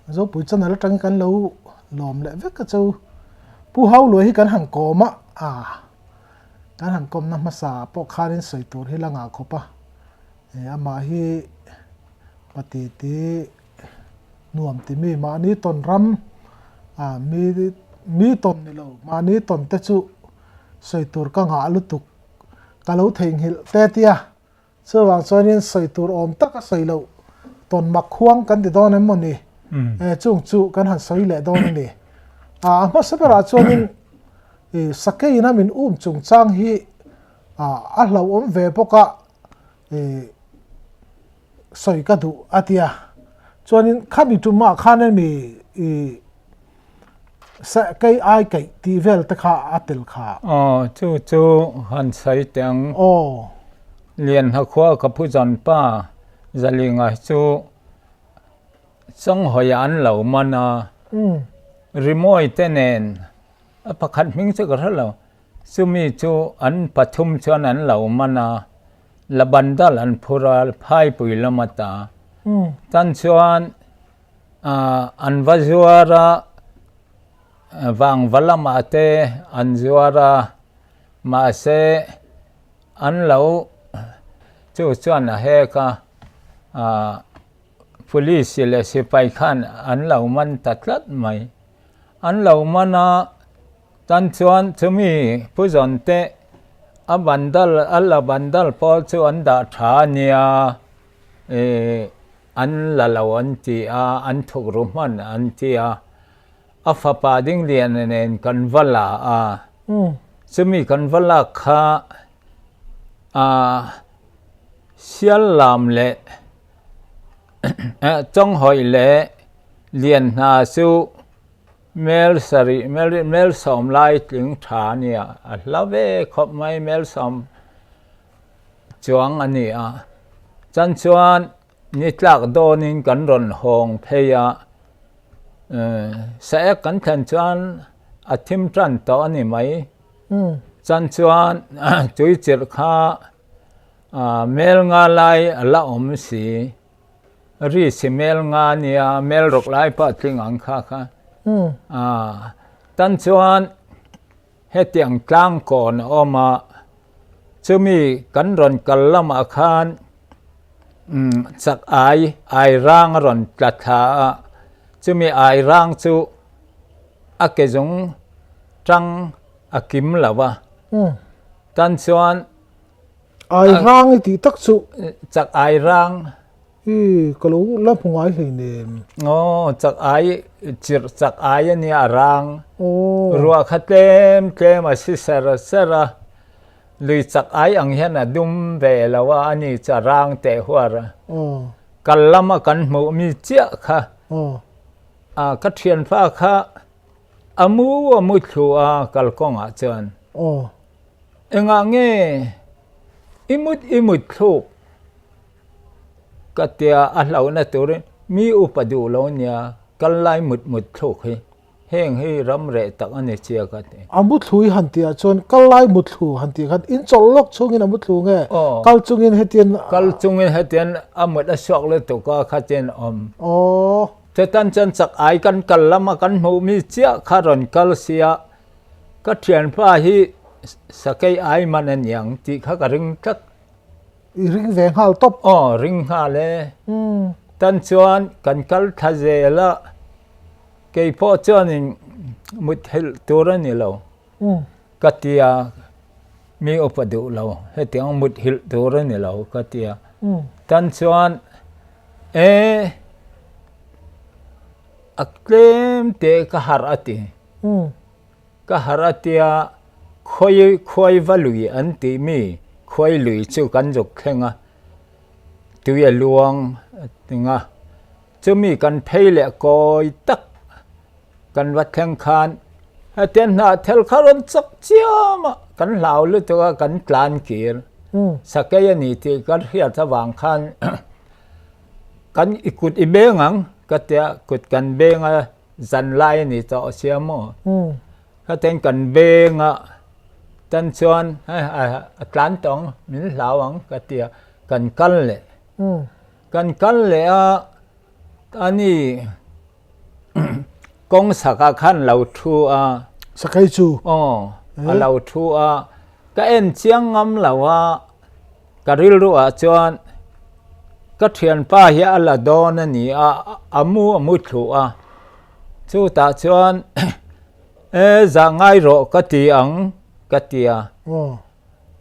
zo pui chan al tang kan lo lom le vek ka chu pu hau lo hi kan han ko ma kan han kom na ma sa po kharin soi tur hi langa khopa ama hi pati ti nuam ti mi ma ni ton ram mi ton ni lo ma ni ton te chu soi tur ka nga lu tuk ka lo theng hil te tia so wang chonin soi tur om tak a soi lo ton mak khuang kan ti don em ni chung chu kan han soi le don ni ma sabara chonin sakei na min chung chang hi a hlau om ve poka soi ka du atia chuanin khami tuma khanen mi sa kai ai kai ti vel ta kha atel kha chu han sai teng lian ha khwa ka phu jan pa zalinga chu chang hoyan lo mana rimoi tenen pakhat ming chu ka lo sumi chu an pathum chuan an lo mana labandal an phural phai pui lamata tan chuan an vazuara wang valama te an zuara ma se an lo chu chuan a he ka police le sipai khan an lo man tatlat mai an lo mana tan chuan chumi puzon te alla bandal pol chu an da tha nia an la lo an ti an thuk ru man an ti afa pa ding lian nen kan vala chumi kan vala kha sial lam le chong hoi le lian na su mel som lai tling tha nia a lave khop mai mel som chuang ani chan chuan ni tlak donin kan ron hong pheya sa kan than chuan a thim tran to ani mai chan chuan chui chir kha mel nga lai ala om si ri si mel nga nia mel rok lai pa tling ang kha tan chuan he tiang tlang kon oma chumi kan ron kallama khan chak ai rang ron tlatha chumi ai rang chu akezong tang akim lawa tan chuan ai rang ti tak chu chak ai rang ko lo la phungai hlei ne chak ai chir chak ai ani arang ruwa khatlem tlem a si sara lui chak ai ang hian a dum ve lawa ani charang te huara kallama kan mu mi chia kha ka thian pha kha amu thu kalkong a chuan enga nge imut thu katia a hlau na tur mi upadu lo nia kallai mut thu hi heng hi ram re tak ani chia ka te amut thui han tia chon kallai mut thu han ti khat in chol lok chungin amut thu nge kal chungin hetian amut a sok le to ka khaten om te tan chan chak ai kan kallama kan mu mi chia kharon kal sia ka thian pha hi sakai ai man an yang ti kha ka ring tak ring ve hal top ring ha le tan chuan kan kal thazela ke po chuan in mut hel turan ni lo katia mi opadu lo hetiang mut hil turan ni lo katia tan chuan aklem te ka harati ka haratia khoi valui anti mi khoi lui chu kan jok khenga tuya luang tinga chumi kan pheile koi tak kan wat theng khan haten na thel kharon chak chiama kan lau lu to kan tlan kir sakaya ni ti kan hria thawang khan kan ikut ibengang katia kut kan benga zan lai ni to siamo haten kan benga tan chuan tlan tong min lawang katia kan kal le ani công sạc khăn lâu thu à sakai chu lâu thu à cái em chiang ngâm lâu à cái rìu ru à chuan cái thuyền pa hi là đo nè nhỉ amu thu à chú ta chuan za ngai ro cái tiang cái tia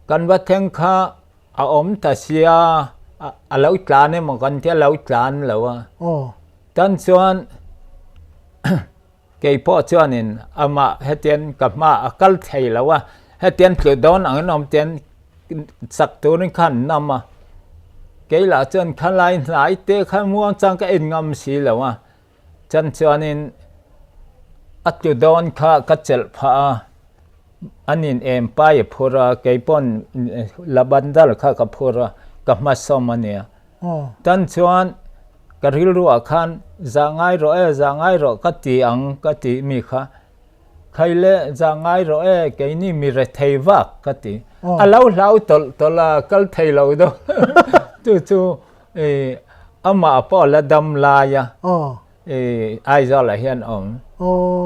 kan va theng kha ta sia lâu tlan ne mo kan tia lâu tlan lâu à tan chuan cái po chuan in ama hetian kapma akal thei lawa hetian plu don ang nom tian sak turin khan nama cái là chuan khalai nai te khan muang chang ka in ngam si lawa chan chuan in atlu don kha ka chel pha anin em pai phura cái pon labandal kha ka phura ka ma somania tan chuan cái rìu ru khan za ngai ro cái ti mi kha khai le za ngai ro cái ni mi re thei vak cái ti lau to la kal thei lo do chu ama po la dam la ya ai za la hian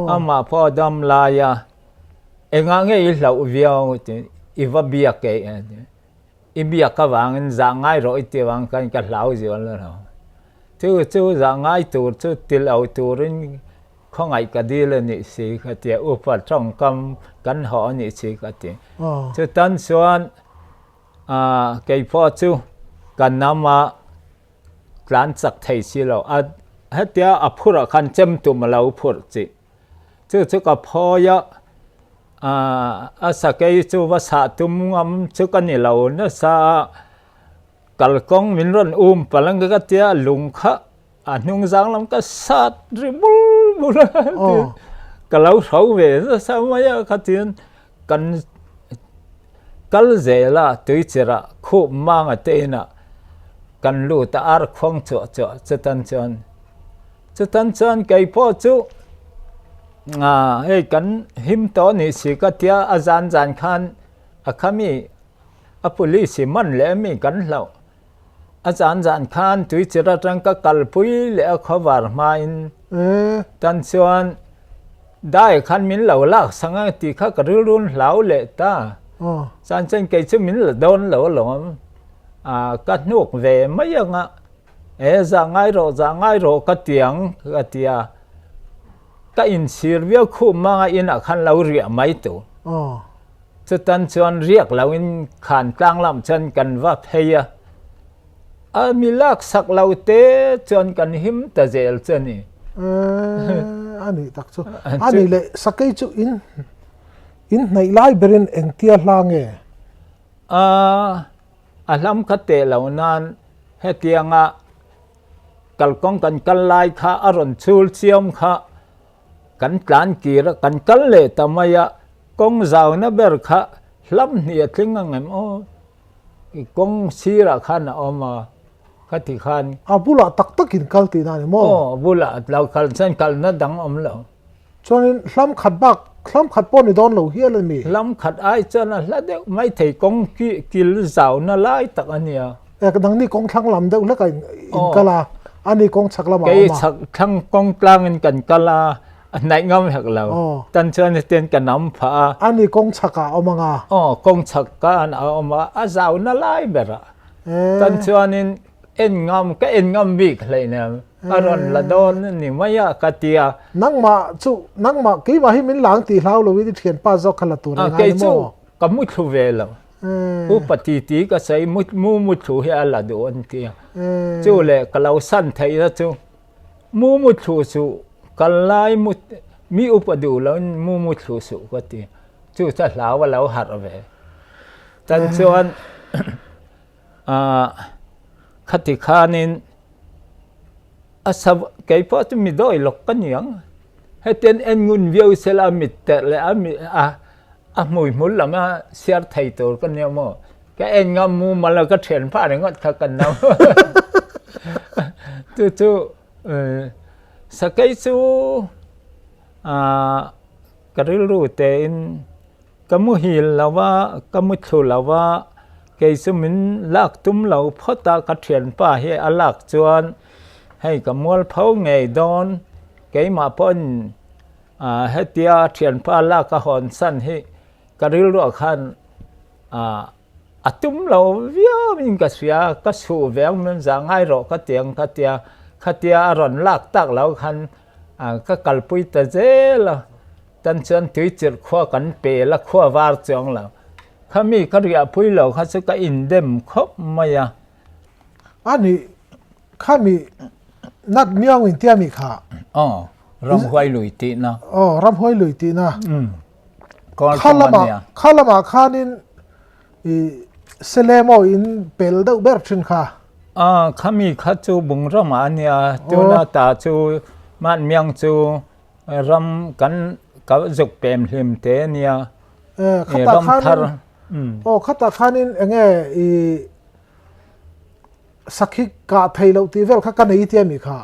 ama po dam la ya enga nge I lau viao ti iwa bia ke ibia ka wang za ngai ro ti wang kan ka lau zi wala chú ra ngay tur chú til au turin không ai cả đi lên nhị sĩ cái tiệt upa trong cam cắn họ nhị sĩ cái tiệt chú tan xuân cái phò chú cần nama plan sắc thấy xí lâu hết tiệt phura khăn chém tụm lâu phur chị chú cái phò ya sa cái chú va sa tụm ngam chú cái nhị lâu nó sa kal kong min ron palang ka tia lung kha nung giang lam ka sat ribul kalau thau về sa maya ka tin kan kal zela tuichera khu mang ate na kan lu ta ar khong cho tan chan kai po chu he kan him to ni si ka tia azan jan khan akhami police man le mi kan lau azan zan khan tui chira tang ka kalpui le khabar main tan chuan dai khan min lo lak sanga ti kha ka run lau le ta san chen ke chu min la don lo ka nuk ve mai anga za ngai ro ka tiang ka tia ka in sir via khu ma in a khan lo ria mai tu chu tan chuan riak lo in khan tlang lam chen kan va pheya milak sak lau te chuan kan him ta zel chani ani tak chu ani le sakai chu in nei lai berin engtia hlange alam khate lo nan hetianga kalkong kan kalai kha aron chul chiam kha kan tlan kira kan kal le tamaya kong zau na ber kha hlam hnia thlinga ngem kong sira khan oma khati khan abula tak takin kalti na ni mo bula lau kal chen kal na dang om lo chuan hlam khat pon ni don lo hial mi hlam khat ai chuan la de mai thei kong kil zau na lai tak ania ka dang ni kong thlang lam deuh la kai in kala ani kong chak lama cái chak thang kong tlang in kan kala nai ngam hek lo tan chuan ten kan nam pha ani kong chaka omanga kong chak ka an oma a zau na lai bera tan chuan in en ngam bik hlei na aron la don ni maya katia nang ma ki ma hi min lang ti hlau lo wi thian pa zo khala tur nga ni mo kamu thu ve lo upati ti ka sai mu thu he ala do an ti chu le kalau san thai ra chu mu thu su kalai mi upadu lo mu thu su ka ti chu ta hlau wa lo har ve tan chuan khati khanin asab kai po tu mi doi lok kan yang heten en ngun viau sela mit te le a mui mul lama siar thai tor kan ne mo ka en ngam mu mala ka then pha ne ngot kha kan na tu sakai chu karil ru te in kamu hil lawa kamu thu lawa cái số mình lạc tum lâu phớt ta cắt thiền pa he alak chuan hay cả mua pháo ngày đón cái mà pon hết tia thiền pa la ka hòn san hi ka ril ro khan atum lo vía min ka sia ka su veng men za ngai ro ka tiang ka tia ron lak tak lo khan ka kalpui ta je la tan chan tui chir khwa kan pe la khwa war chong la khami ka ria pui lo kha su ka in dem khop maya ani khami nat miang in tia mi kha ram huai lui ti na ram hoi lui ti na kon khalama khanin selemo in pel deuh ber thin kha khami kha chu bung ram ania tu na ta chu man miang chu ram kan ka dục pem hlim te nia khata khanin khata khanin enge sakhi ka theilo ti vel kha kan ei ti mi kha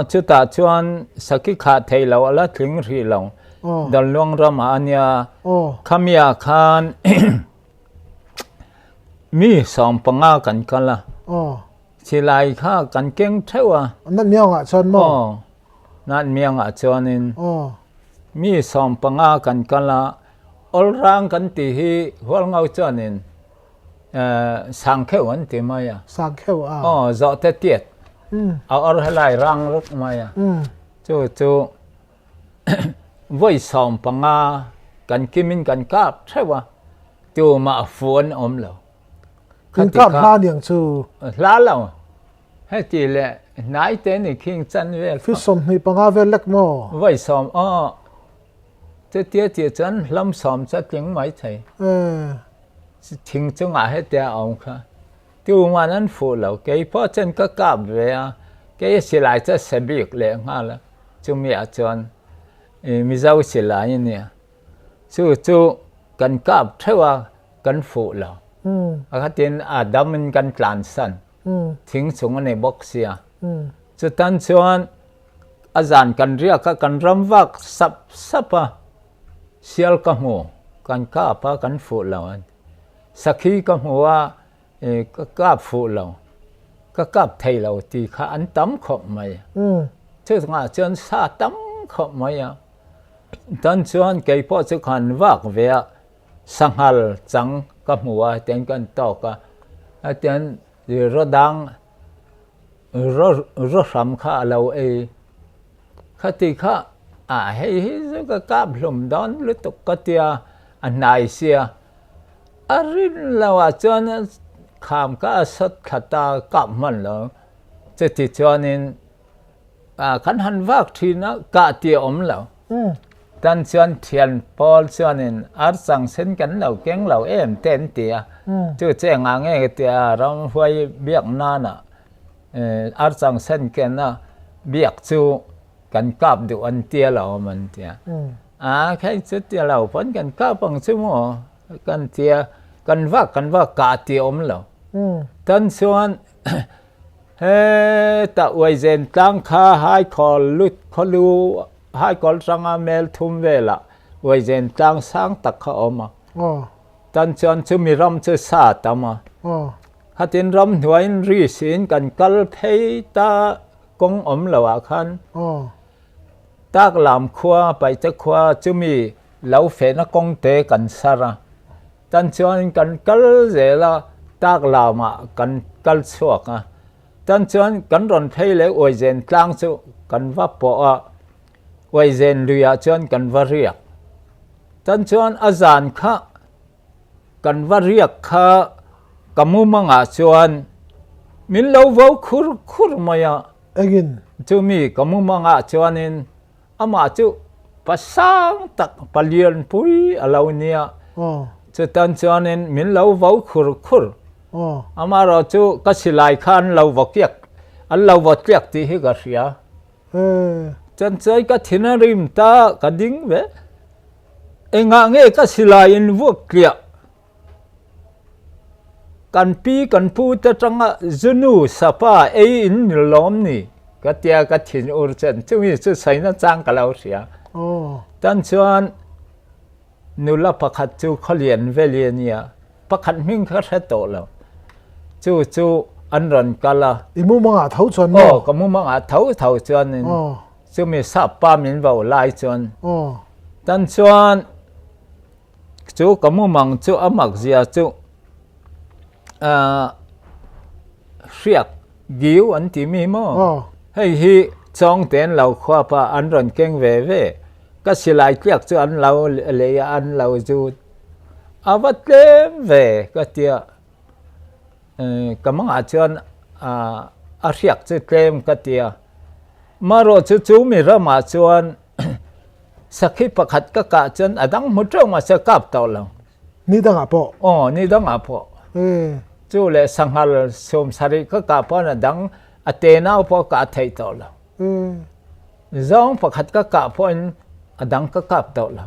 chu ta chuan sakhi kha theilo ala thling ri lo dal long ram ania khamia khan mi som panga kan kala silai kha kan keng thewa nan mianga chon mo nan mianga chonin mi som panga kan kala ol rang kan ti hi hol ngau chonin sang kheu an ti maya sang kheu zo te tiet or halai rang ruk maya chu voi som panga kan kimin kan kap thewa tu ma fuan om lo kan kap ha niang chu la lo he ti le nai te ni king chan vel fi som ni panga vel lek mo voi som te tie chan lam som cha ting mai thai thing chu nga he te om kha tu ma nan fu lo ke po chen ka kap ve ke si lai cha se bik le nga la chu mi a chon mi zau si lai ni chu kan kap thewa kan fu lo akatin adam kan tlan san thing chung ne box sia chu tan chuan azan kan ria ka kan ram vak sapa sial ka mu kan ka pa kan fu lo an sakhi ka huwa ka kap fu lo ka kap thei lo ti kha an tam khop mai chu nga chuan sa tam khop mai tan chuan ke po chu khan vak ve sanghal chang ka muwa ten kan to ka aten rodang ro ram kha lo khati kha hei ka kap hlum don lu tuk ka tia anai sia arin lawa chuan kham ka sat khata kap man lo che ti chuanin kan han vak thina ka ti om lo tan chuan thian pol chuanin ar chang sen kan lo keng lo em ten tia chu che nga nge tia ram huai biak na na ar chang sen ken na biak chu kan kap du an tia lo man tia khai chu tia lo pon kan kap ang chu mo kan tia kan va ka ti om lo tan chuan ta wai zen tang kha hai khol lut kholu hai kol ranga mel thum vela wai zen tang sang tak kha oma tan chuan chu mi ram chu sa tama hatin ram hnuain ri sin kan kal phei ta kong om lawa khan tak lam khwa pai cha khwa chu mi lo fe na kong te kan sara tan chuan kan kal zela tak lama kan kal chuak tan chuan kan ron phei le wai zen tlang chu kan va po wai zen luya chuan kan va riak tan chuan azan kha kan va riak kha kamu manga chuan min lo vo khur maya again chu mi kamu manga chuanin ama chu pasang tak palian pui alo nia chu tan chuanin min lo vo khur ama ro chu ka silai khan lo vokiak an lo vokiak ti hi ga ria chan chai ka thina rim ta ka ding ve enga nge ka silai in vokia kan pi kan pu ta changa zunu sapa in lom ni ka tia ka thin ur chen chu mi chu saina chang ka lo ria tan chuan nula pakhat chu kholian veliania pakhat ming kha tha to lo chu an ron kala imu manga thau chuan mo kamu manga thau chuan in chú mi sắp ba mình vào lại chuan ồ tan chuan chú có mua măng chú ấm mặc gì chú riết giu anh tìm mi mò ồ hay hi trong tiền lâu khoa pa anh run keng về cái xí lại tiếc chú anh lâu lấy anh lâu chú vật lem về cái tia cái măng à chuan riết chú lem cái tia mà rồi chú mi ra mà chuan sakhi pakhat ka ka chuan adang mutro ma se kap taw lo ni da nga po ni dang apo ê chu le sanghal som sari ka ka pa na dang atena po ka thei taw lo zong pakhat ka ka point adang ka kap taw lo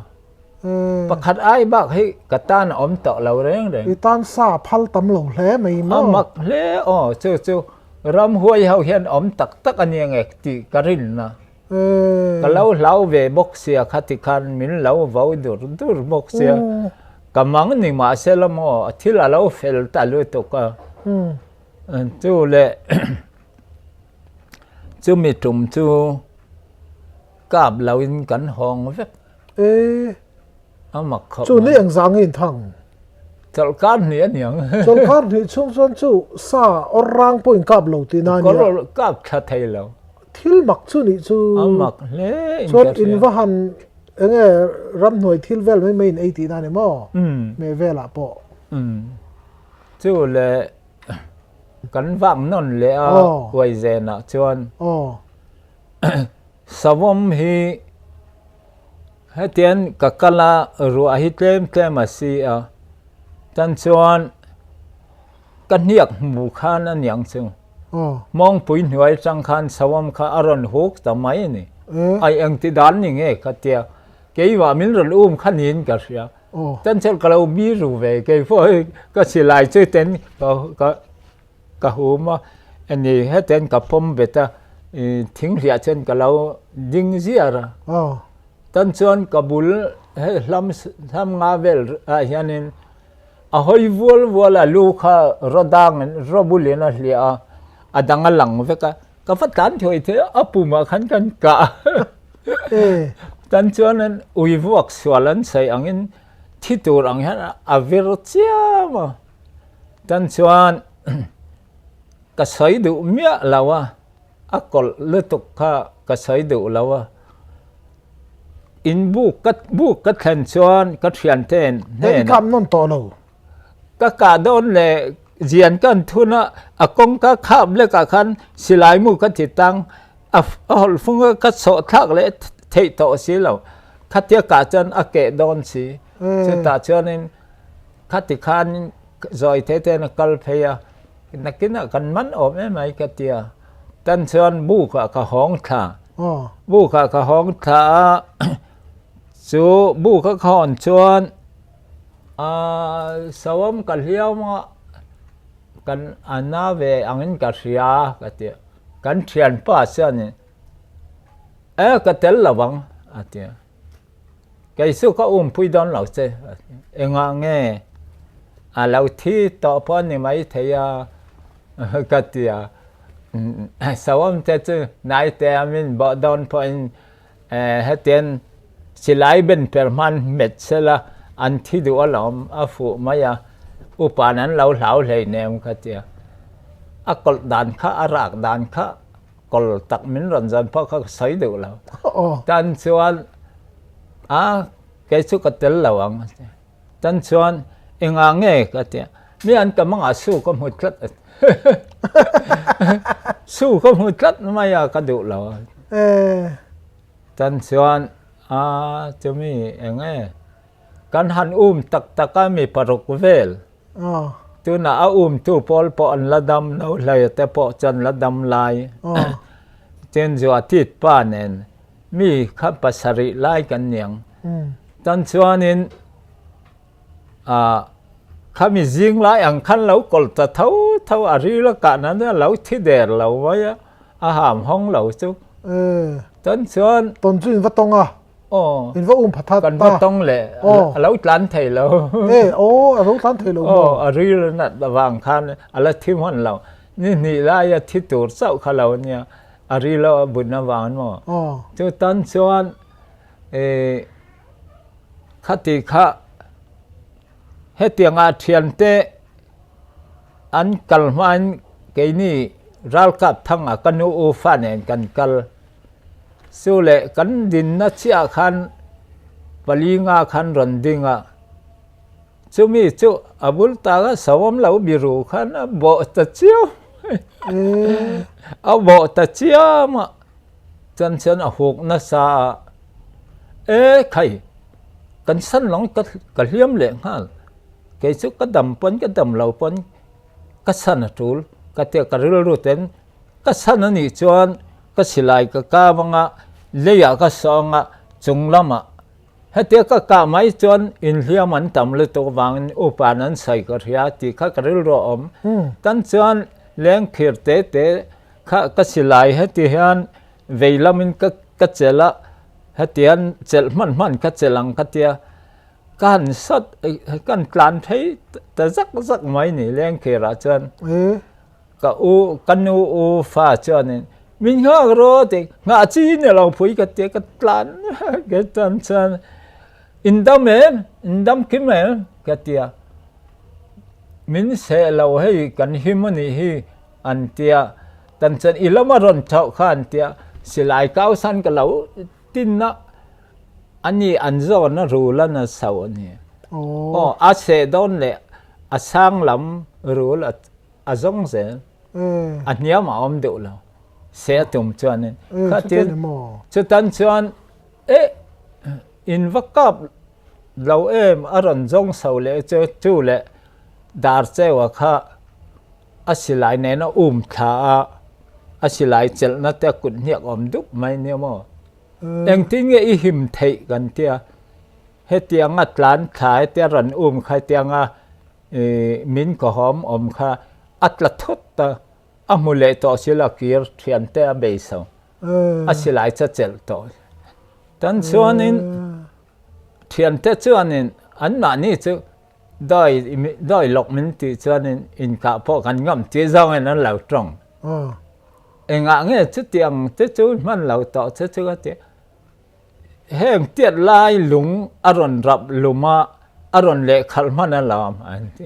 pakhat ai bak hi katan om taw lo reng reng tan sa phal tam lo hle mai mo amak le chu ram huai hau hian om tak tak ani ngek ti karin na ka lâu về bốc xia khát khan mình lâu vào dur bốc xia cả măng ni mà sẽ làm mo thì là lâu phèn ta lui to cả chú lệ chú mi trùng chú cáp lâu in cảnh hong vậy ê mặc khóc chú này anh giang in thằng chọn cán nhỉ nhỉ chọn cán thì chung chung chú sa orang point cáp lâu thì nãy có rồi cáp khát thấy lâu thil mặc chú này chú mặc lẽ chọn in vào han anh ấy ram nuôi thil vel mấy mấy ấy thì nãy mo mấy vel à po chú lệ cảnh vang non lệ quay về nọ chọn savom hi hết tiền cả kala rùa hi tlem mà si tan chọn cái niệm mù khan anh yang chung mong pui nuôi trăng khan savom kha aron hok tamai ni ai ang ti dan ni nge katia cái wa min ron khan hin ka ria tan chel kalau bi ru về cái phôi cái si lai chơi ten ka huma ani hết tiền ka pom beta thing ria chen kalau ding ziara tan chon kabul lam nga vel hianin a hoi vol lu kha rodang robulena lia adanga lang veka ka fatan thoi the apuma khan kan ka tan chuan ui vuak swalan sai angin thitur ang han avir chiama tan chuan ka sai du mia lawa akol lutuk kha ka sai du lawa in bu kat khan chuan ka thian ten nên kam non to lo ka don le zian kan thuna akong ka kham le ka khan silai mu ka thitang hol funga ka so thak le thei to si lo khatia ka chan ake don si se ta chanin khati khan zoi the te na kal pheya nakina kan man om mai ka tia tan chan bu ka hong tha bu ka hong tha chu bu ka khon chuan sawam kal hiama kan ana về angin ka ria ka tia kan thian pa sa ni ka tel lawang atia kai su ka pui don lo che enga nge a lau thi to pon ni mai theya ka tia sawam te chu nai te amin bo don point heten silai ben perman met sela an thi du alom afu maya upanan lau lei nem ka tia akol dan kha arak dan kha kol tak min ran jan pa kha sai du lo tan chuan cái su ka tel lawang tan chuan enga nge ka tia mi an ka manga su ko mu tlat su ko mu tlat maya ka du lo tan chuan chumi enge kan han tak mi parok vel tu na tu pol po an ladam no lai te po chan ladam lai chen jo atit pa nen mi kha pasari lai kan nyang tan chuanin khami jing lai ang khan lo kol ta thau ari la ka na lo thi der lo wa ham hong lo chu tan chuan ton chu in va tong in va phathat kan va tong le lo tlan thei lo lo tlan thei lo ari la na wang khan ala thim hon lo ni la ya thi tur sau kha lo nia ari lo bun na wan mo chu tan chuan khati kha hetianga thian te an kalman ke ni ral kap thanga kanu u fan en kan kal sule kan din na chia khan palinga khan randinga chumi chu abul ta ga sawam lau biru khan bo ta chiu a bo ta chia ma chan chan a huk na sa khai kan san long ka hliam le ngal ke chu ka dam pon ka dam lau pon ka san atul ka te ka ril ru ten ka san ani chuan ka silai ka manga leya ka songa chunglama hete ka mai chuan in hliam an tam le to wang upan an sai ka ria ti kha ka ril ro om tan chuan leng khir te kha ka silai heti hian veilamin ka chela hetian chel man ka chelang ka tia kan sat kan tlan thei ta zak mai ni leng khira chuan ka kanu u fa chuan min nga ro te nga chi ne lo phui ka te ka tlan ke tan chan indam kimel ka tia min se lo hei kan himani hi an tia tan chan ilama ron chau khan tia silai kau san ka lo tin na ani anzo na rula na sau ni a se don le a sang lam rul a zong ze a nia ma om de lo se tum chuan ka tin chu tan chuan in vakap lo em aron zong sau le chu le dar chewa kha asilai ne na tha asilai chel na te kun hiak om dup mai ne mo eng tin nge I him thei kan tia hetianga tlan khai te ran khai tianga min ko hom om kha atla thot ta amule to sila kir thian te be so asilai cha chel to tan chuan in thian te chuan in an ma ni chu doi lok min ti chuan in ka po kan ngam ti zong en an lau trong enga nge chu tiang te chu man lau to chu ka te heng tiat lai lung aron rap luma aron le khalman alam an ti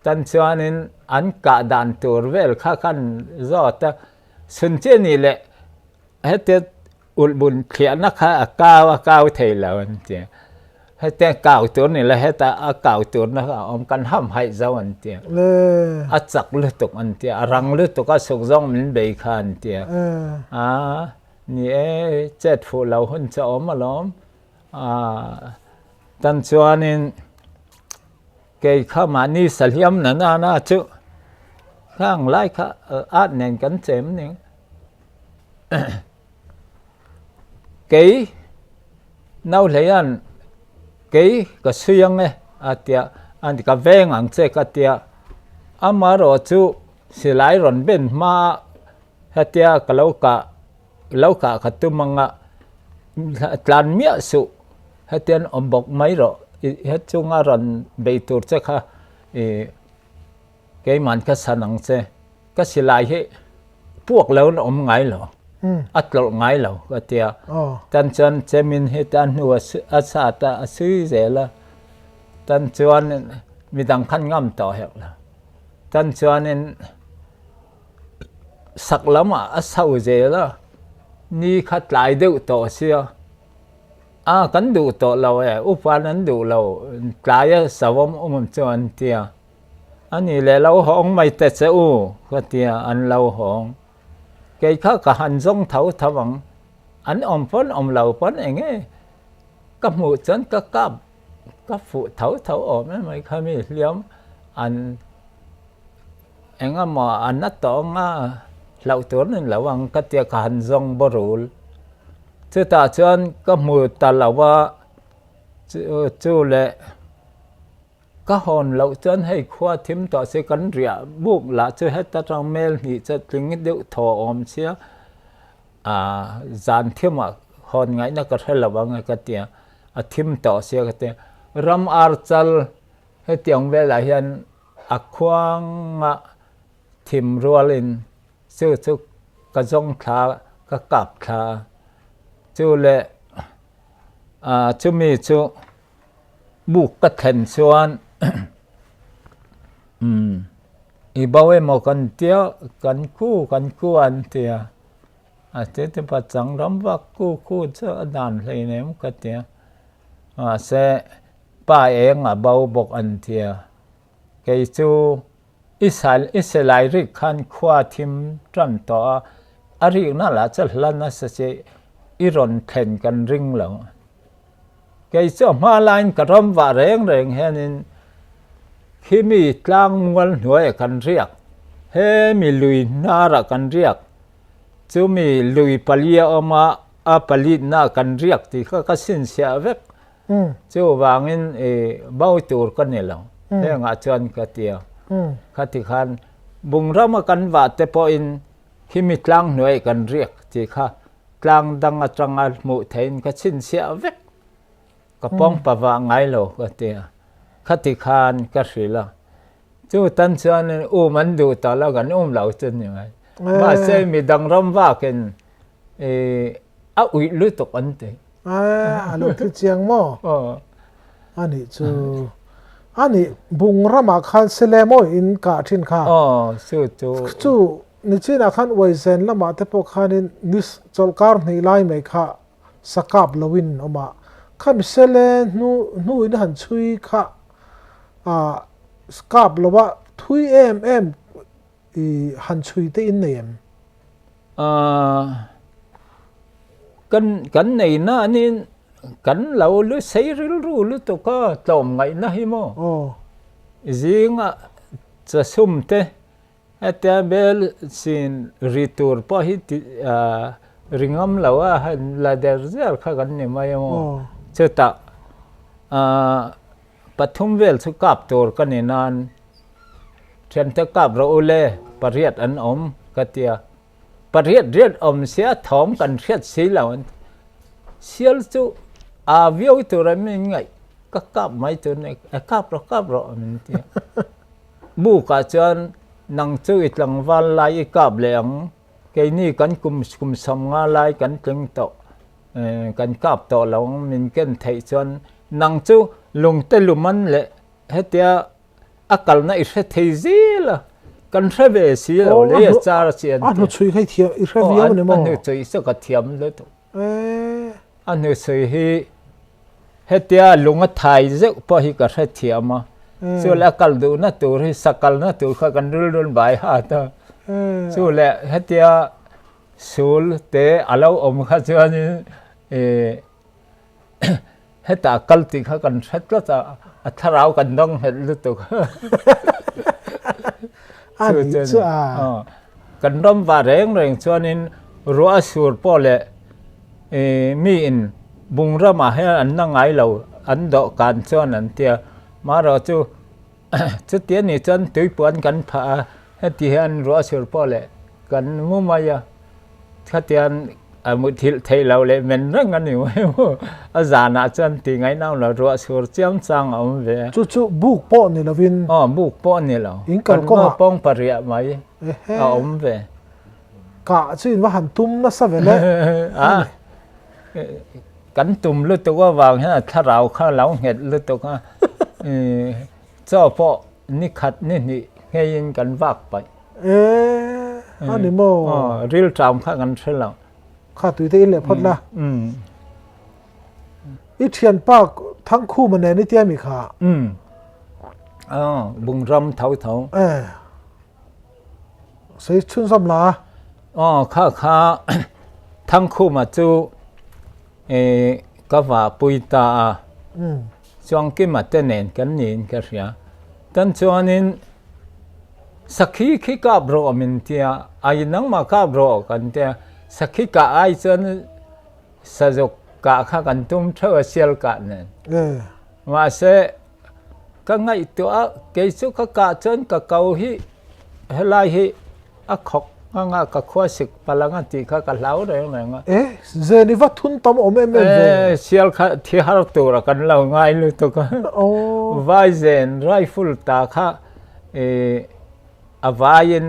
tan chuan in an ka dan tur vel kha kan zo ta sun che ni le hete ulbun khia na kha akaw thei lo an ti hete kaw tur ni la heta akaw tur na om kan ham hai zo an ti a chak le tok an ti arang le tok a sok zong min be khan ti ni chet fu lau hun cha om alom tan chuan in ke kha ma ni saliam na chu khang lai kha at nen kan chem ni ke nau leyan ke ka suyang atia an ka veng ang che ka tia amaro chu silai ron ben ma hatia lâu cả khatumanga tlan mia su hetian ombok mai ro het chunga ran beitur che kha ke man ka sanang che ka silai he puak lo om ngai lo atlo ngai lo ka tia tan chan chemin he tan nu asa ta asui zela tan chuan midang khan ngam to hek la tan chuan in saklama asau zela ni khát lại đều tổ xia cắn đủ tổ lâu upan ăn đủ lâu lại sao ông cho anh tia anh ấy lại lâu hong mày tết sẽ cái tia anh lâu hong cái khác cả hành dòng thấu thấu bằng anh ông lâu phấn anh ấy các mụ chân các phụ thấu ôm mày khai mi liếm anh mà anh nát tổ nga lâu tuổi nên lâu ăn cái tia cả hành dòng bờ rùi chứ ta chân các mùi ta làว่าchú lệ các hòn lâu chân hay khoa thím tọa sẽ cắn rỉa buộc là chứ hết ta trong mail thì sẽ tính điệu thọ ôm xía dàn thêm mà hòn ngay nó có thể là bằng cái tia thím tọa sẽ cái tia ram archal hay tiếng về là hiện khoang thím rualin sư ka zong tha ka kap tha chu le chu mi chu buk ka then chuan i bawe mo kan tia kan ku an tia te pa chang ram wa ku chu dan hlei nem ka tia se pa eng bau bok an tia ke chu Israel ri khan khwa thim tram to ari na la chal lan na se iron then kan ring lo ke chu ma line ka ram wa reng henin khi mi tlang wal hnuai kan riak he mi lui na ra kan riak chu mi lui palia oma a pali na kan riak ti ka sin sia vek chu wangin bau tur kan ne lo he nga chuan ka tia khati khan bungrama kan wa te po in khi mi tlang hnuai kan riak ti kha tlang dang atanga mu thein ka sin sia vek ka pong pa wa ngai lo ka tia khati khan ka rila chu tan chuan man du ta la gan lau chen ni mai ma se mi dang ram wa ken a ui lu to kan te lu thi chiang mo ani chu ani bungrama khan selemo in ka thin kha chu ni china khan wai zen lama te po khan in nis cholkar nei lai mai kha sakap lowin oma kham selen nu in han chui kha skap lowa thui em i han chui te in nem kan nei na anin kan lo lu sei ril ru lu to ka tom ngai na hi mo zinga cha sum te atia bel sin ritur pa hi ringam lawa han la der zer kha kan ne mai mo cheta pathum vel chu kap tor kan nan chen ta kap ro le pariat an om katia pariat riat om sia thom kan riat si lawan sial chu viau tu ra min ngai ka kap mai tu ne kap ro min ti bu ka chan nang chu itlang wal lai kap leng ke ni kan kum sam nga lai kan tling to kan kap to long min ken thei chan nang chu lung te luman le hetia akal na i the thei zila kan thave si lo le char chian anu chui khai thia i thave viau ne mo anu chui sa ka thiam le to anu chui hi hetia lunga thai je po hi ka the thiama so la kal du na tur hi sakal na tur kha kan rul bai ha ta so le hetia sul te alo om kha chuan heta kal ti kha kan that la cha atharau kan dong het lu tu ani chu kan rom wa reng chuan in ruwa sur po le mi in bungrama he an na ngai lo an do kan chuan an tia ma ro chu chu tian ni chuan tui puan kan pha heti han ruwa sur po le kan mu maya khatian mu thil thei lo le men rang an ni azana chan ti ngai naw lo ruwa sur chiam chang om ve chu buk po ni lovin buk po ni lo in kan ko pong paria mai om ve ka chin wa han tum na sa vele kan tum lu to wa wang ha tharau kha lau het lu to ka cho po ni khat ni ngein kan wak pai ani mo real tram kha kan thela kha tui te le phot la i thian pak thang khu ma ne ni tia mi kha bung ram thau sei chun sam la kha thang khu ma chu ka wa puita chuang ki ma te nen kan nin ka ria tan chuanin sakhi khi ka bro min tia ai nang ma ka bro kan tia sakhi ka ai chuan sajok ka kha kan tum thawa sial ka nen ma se ka ngai to a ke chu ka chuan ka kau hi helai hi a khok nga ka khwa sik palanga ti kha ka lau re nga zeni va thun tam om em ve sial kha thi har tu ra kan lau ngai lu to ka vai zen rifle ta kha avayen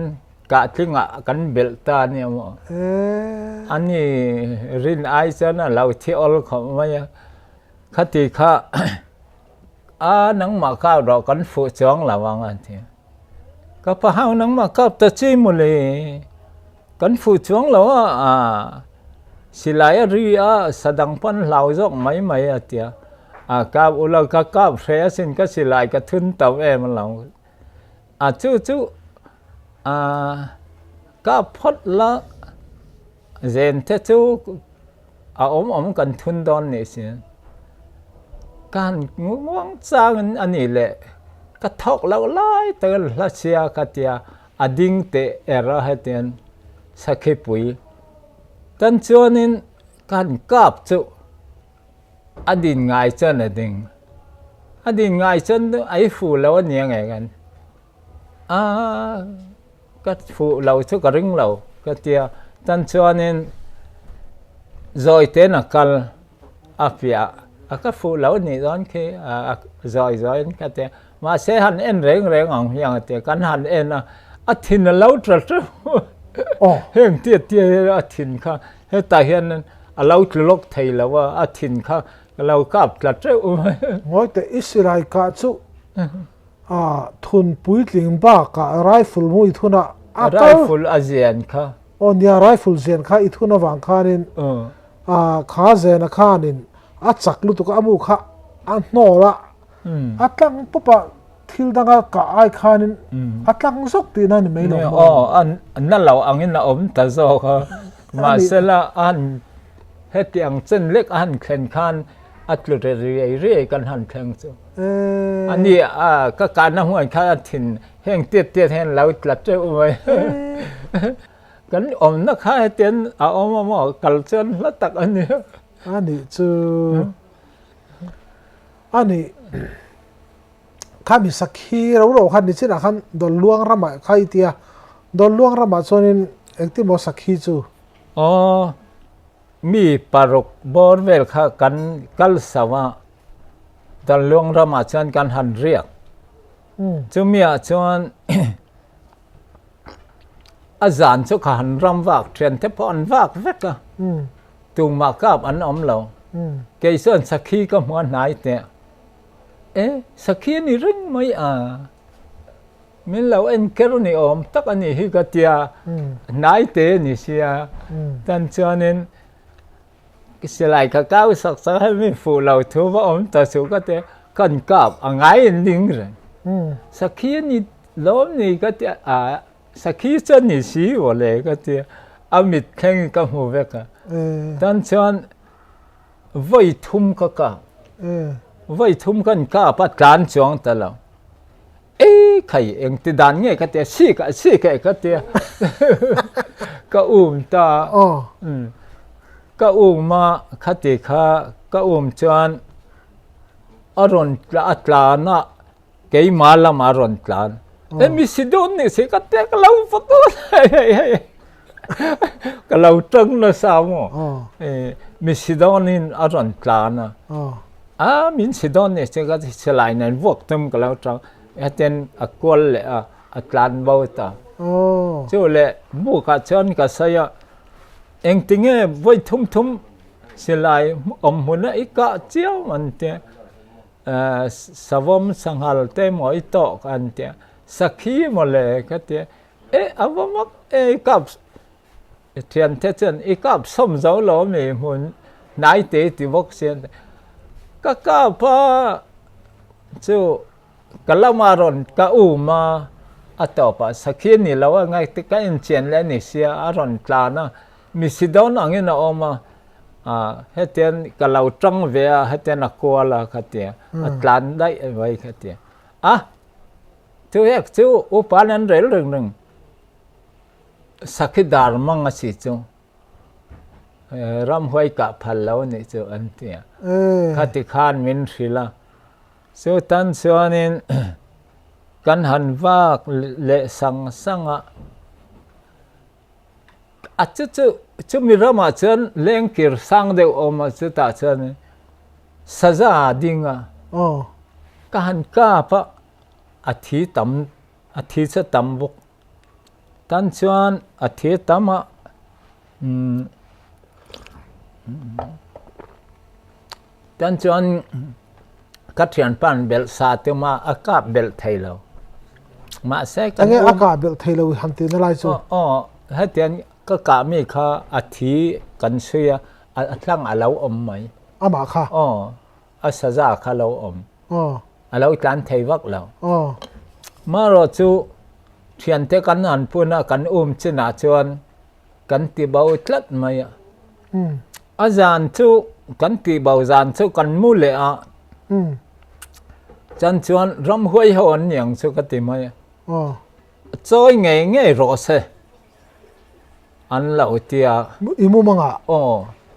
cả tiếng ngã cắn bel ta nè mà anh ấy rin ai cho nó lâu thi all không mấy khát thì khá nắng mà cao đó cắn phụ chóng là vang anh thì các bà hao nắng mà cao ta chỉ một lệ cắn phụ chóng là xí lại ri sadang pan lau rộng mấy mấy tiệt cao ula cao phê xin cái xí lại cái thun tàu em lau chú cao phật là gen thế chú ôm cần thun đòn này xin can ngang sang anh ấy lệ cái thóc lâu lại từ là xia cái tia ading te era hết tiền sakhe pui tan cho nên can cáp chú adin ngay chân là đinh adin ngay chân ấy phụ lâu nhiều ngàyกันcái phụ lâu chú cái ring lâu cái tia tan cho nên rồi thế là cal apia cái phụ lâu này đó khi rồi cái tia mà sẽ hành en reng ông yang tia kan hành en thìn lâu trật hiện tiệt thìn kha hiện tại hiện lâu lốc thầy làว่าthìn kha lâu cáp trật ngồi tại Israel cả chú thun bùi linh ba cả rifle mui thun rifle ASEAN kha nia rifle zen kha ithuna wang kha nin kha zen kha nin chak lu tu ka amu kha no la atlang papa thil danga ka ai kha nin atlang zok ti na ni mai lo an na lo angin na ta zo kha ma sela an hetiang chen lek an khen khan atlu re kan han thang chu ani ka ka na huan kha thin heng tiet hen lo tlat che mai kan na kha ten mo kal chen la tak ani chu ani kami sakhi ro khan ni china khan dol luang rama khai tia dol luang rama chonin ekti mo sakhi chu mi parok borvel kha kan kal sawa dol luang rama chan kan han riak chu mia chuan azan chu khan ram wak tren te pon wak veka tung ma kap an om lo ke son sakhi ka mo nai te sakhi ni ring mai min lo en kero ni om tak ani hi ka tia nai te ni sia tan chonen cái lại cái cao sắc sắc hay mình phụ lâu thu vào ôm ta số cái thế cần cặp ngay linh rồi sắc khí ni lốm ni cái thế sắc khí chân ni xí vào lệ cái thế mít khen cái hồ vẹt cả tan chọn vây thum cái vây thum cần cặp bắt gan chọn ta lâu cái anh ti đàn nghe cái thế xí cái thế cái ta cái mà khát thì khá cái chọn aron Atlanta cái mà làm aron Atlanta em mi si don này sẽ cái lâu phật cái lâu trăng là sao mà mi si don in aron Atlanta mình si don này sẽ cái lại nên vuốt tâm cái lâu trăng tên aqual Atlanta bao ta chứ lệ mua cái chọn cái say anh tính nghe với thum sẽ lại muốn ấy cả chiếu anh thế savom sanghal te moi to anh thế sakhi mole cái thế avamak cặp thiền thế chân cặp sum dấu lo mình muốn nãy tế thì vóc sen các pa chú kalamaron ka uma atopa sakhi ni lawa ngay cái anh chen lên ni sia aron plana mi sidon angin na oma heten kalau trăng về heten aquala khatia atlan dai vai khatia tu ek chu upanan rel reng sakidar mang asi chu ram hoi ka phalo ni chu antia khati khan min sila so tan soanin kan han va le sanga chú mi ra mà chân lên kir sang đều ôm mà chú ta chân saza dinga kahan ka pa athi sẽ tam buk tan chuan a thi tama tan chuan ka thian pan bel sa te ma a kap bel thailo ma se kan ange aka bel thailo ham ti na lai chu ha tian ka mi kha a thi kan suya a tlang a lo om mai ama kha a saza kha lo om a lo tlan thei vak lo oh ma ro chu thian te kan an puna kan china chuan kan ti bau tlat mai a zan chu kan ti bau zan chu kan mu le a chan chuan ram huai hon nyang chu ka ti mai choi nge ro se an lo tia imu manga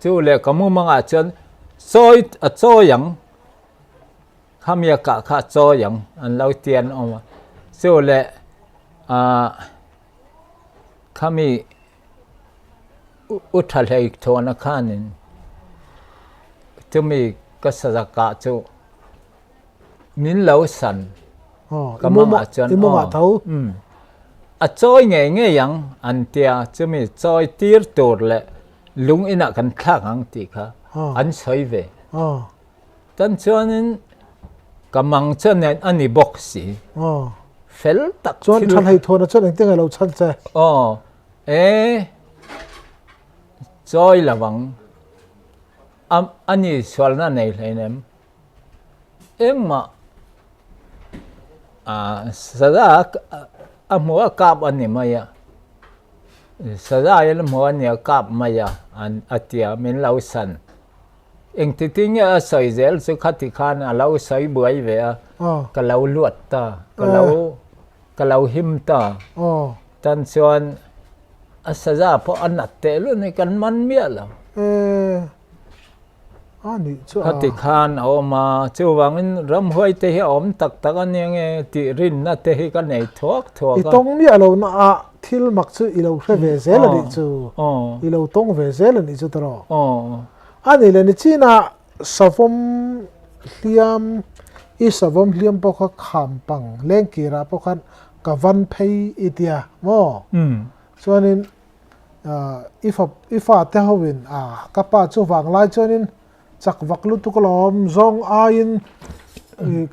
chu le kamu manga chuan choi yang khamia ka kha choi yang an lo tian oma chu le khami uthal hei thona khanin tumi ka sajaka chu min lo san imu chuan imu ma thau a choi nge yang an tia chumi choi tir tur le lung ina kan thak ang ti kha an soi ve tan chuanin kamang chen ani box si fel tak chuan than hei thona chuan eng tenga lo chan che choi lawang ani swalna nei hleinem emma sada amua kap ani maya sada yel mo ani kap maya an atia min lau san eng ti ting a soi zel su khati khan a lau soi buai ve a ka lau luat ta ka lau him ta tan chuan a saza po anat te lu ni kan man mia la ani chu khati khan oma chu wangin ram hoi te hi om tak tak ani nge ti rin na te hi ka nei thok i tong mi alo na a thil mak chu ilo hre ve zel ani chu ilo tong ve zel ani chu tro ani le ni china savom hliam i savom hliam po kha kham pang leng kira po khan ka van phei itia mo chuanin ifa te howin kapa chu wang lai chuanin chak vak lu tu kolom zong a in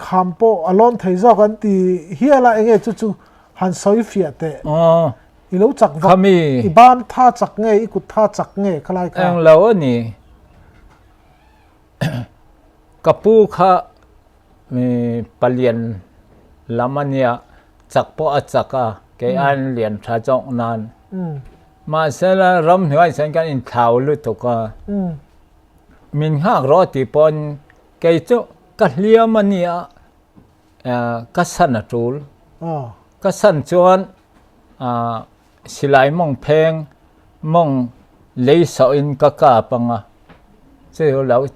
kham po alon thei zo kan ti hiala enge chu han soi fia te i lo chak vak i ban tha chak nge i kut tha chak nge khalai kha ang lo ani kapu kha mi palian lamania chakpo achaka ke an lian tha jong nan ma sela ram hnuai san kan in thau lu to ka min hak ro ti pon ke chu ka hliam ania ka san atul ka san chuan silai mong pheng mong lei so in ka panga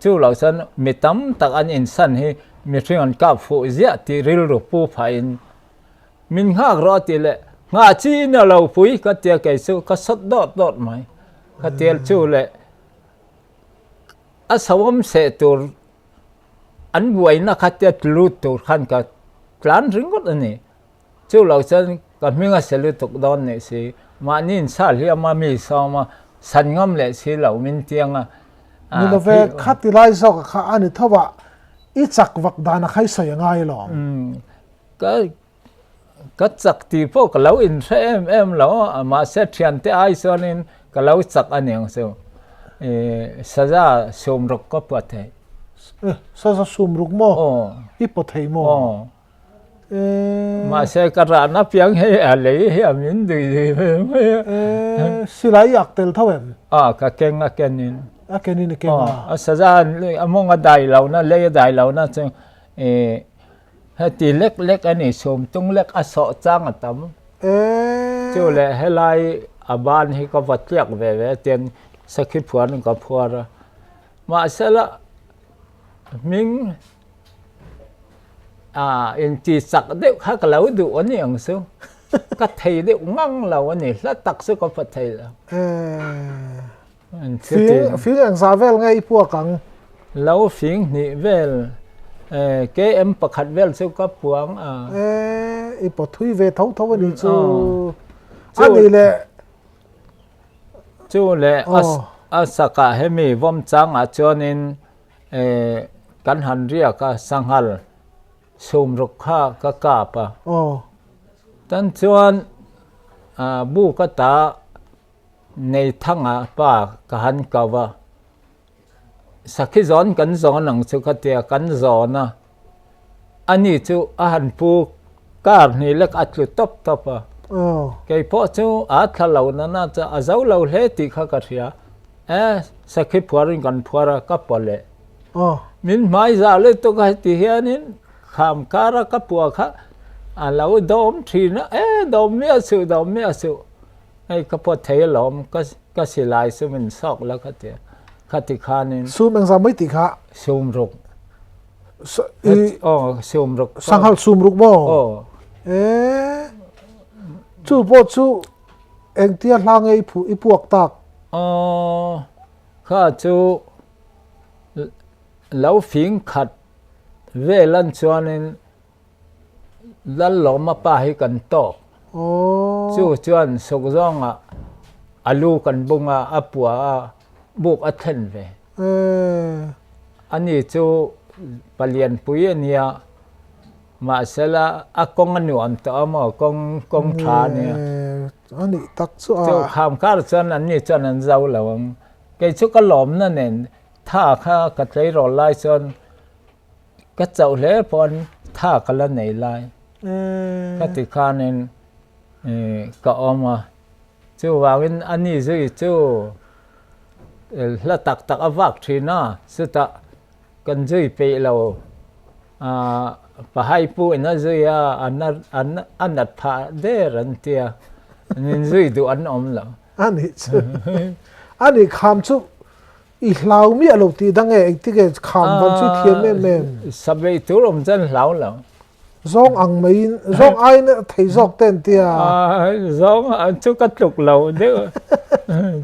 chu lo san mi tam tak an in san hi mi thing ka fu zia ti ril ru pu pha in min hak ro ti le nga chi na lo pui ka tia ke su ka sat dot mai ka tel chu le a sawam se tur an buai na ka tia tlu tur khan ka plan ringot ani chu lo san ka minga selu tok don ne si ma nin sa hlia ma mi sa ma san ngam le si lo min tianga ni lo ve khati lai zo ka kha ani thawa i chak vak dana khai soi ngai lo ka chak ti po ka lo in se em lo ma se thian te ai sonin ka lo chak aniang so saza som rok ko pathe saza som rok mo i pathei mo ma se ka ra na piang he a le he amin du silai aktel thawem ka keng a kenin kenin kenga saza among a dai lo na le dai lo na chu ti lek ani som tung lek a so chang atam chu le helai aban hi ko vatliak ve ten sakhi phuan ka phuara ma sela ming in ti sak de kha ka lo du ani ang su ka thei de ngang lo ani la tak su ko pathei la phing ang sa vel ngai pu kang lo phing ni vel ke em pakhat vel su ka puang i po thui ve thau thau ni chu anh đi lệ chú lệ asaka hemi vom chang a chuan in kan han ria ka sanghal sum ruk kha ka kapa tan chuan bu ka ta nei thanga pa ka han kawa sakhi zon kan zon ang chu ka tia kan zona ani chu a han pu kar ni lek atlu top top a cái po chu a thalo na na cha azau lo hle ti kha ka thia sakhi phuarin kan phuara ka pole min mai za le to ka ti hianin kham kara ka pu kha a lo dom thi na dom me asu ai ka po thei lom ka silai su min sok la ka te kha ti khanin sum ang za mai ti kha sum ruk sum ruk sanghal sum ruk bo chú bộ chú anh tia lang ấy buộc tạc khá chú lâu phiền khát về lần cho nên lần lỗ mà pa hay cần to chú chuan sốc rong alu cần bung apua buộc thân về anh ấy chú palian puy nia mà sẽ là con anh nuông tao mà con thà nè anh ấy tắc cho khám cá chân anh ấy chân anh giàu là cái chỗ cái lom nó nè thà khá cái thấy rồi lại chân cái chậu lẽ pon thà cái lần này lại cái thì khá nên cái mà chú vào bên anh ấy rồi chú là tắc vác thì na sự ta cần dưới bể lâu bahai pu ina zuya anat pha de ran tia nin zui du an om lo anh kham chu i hlau mi alo ti dang e ti ke kham van chu thiam em sabe tu rom jan hlau lo zong ang mai zong ai na thei zok ten tia zong chu ka tluk lo de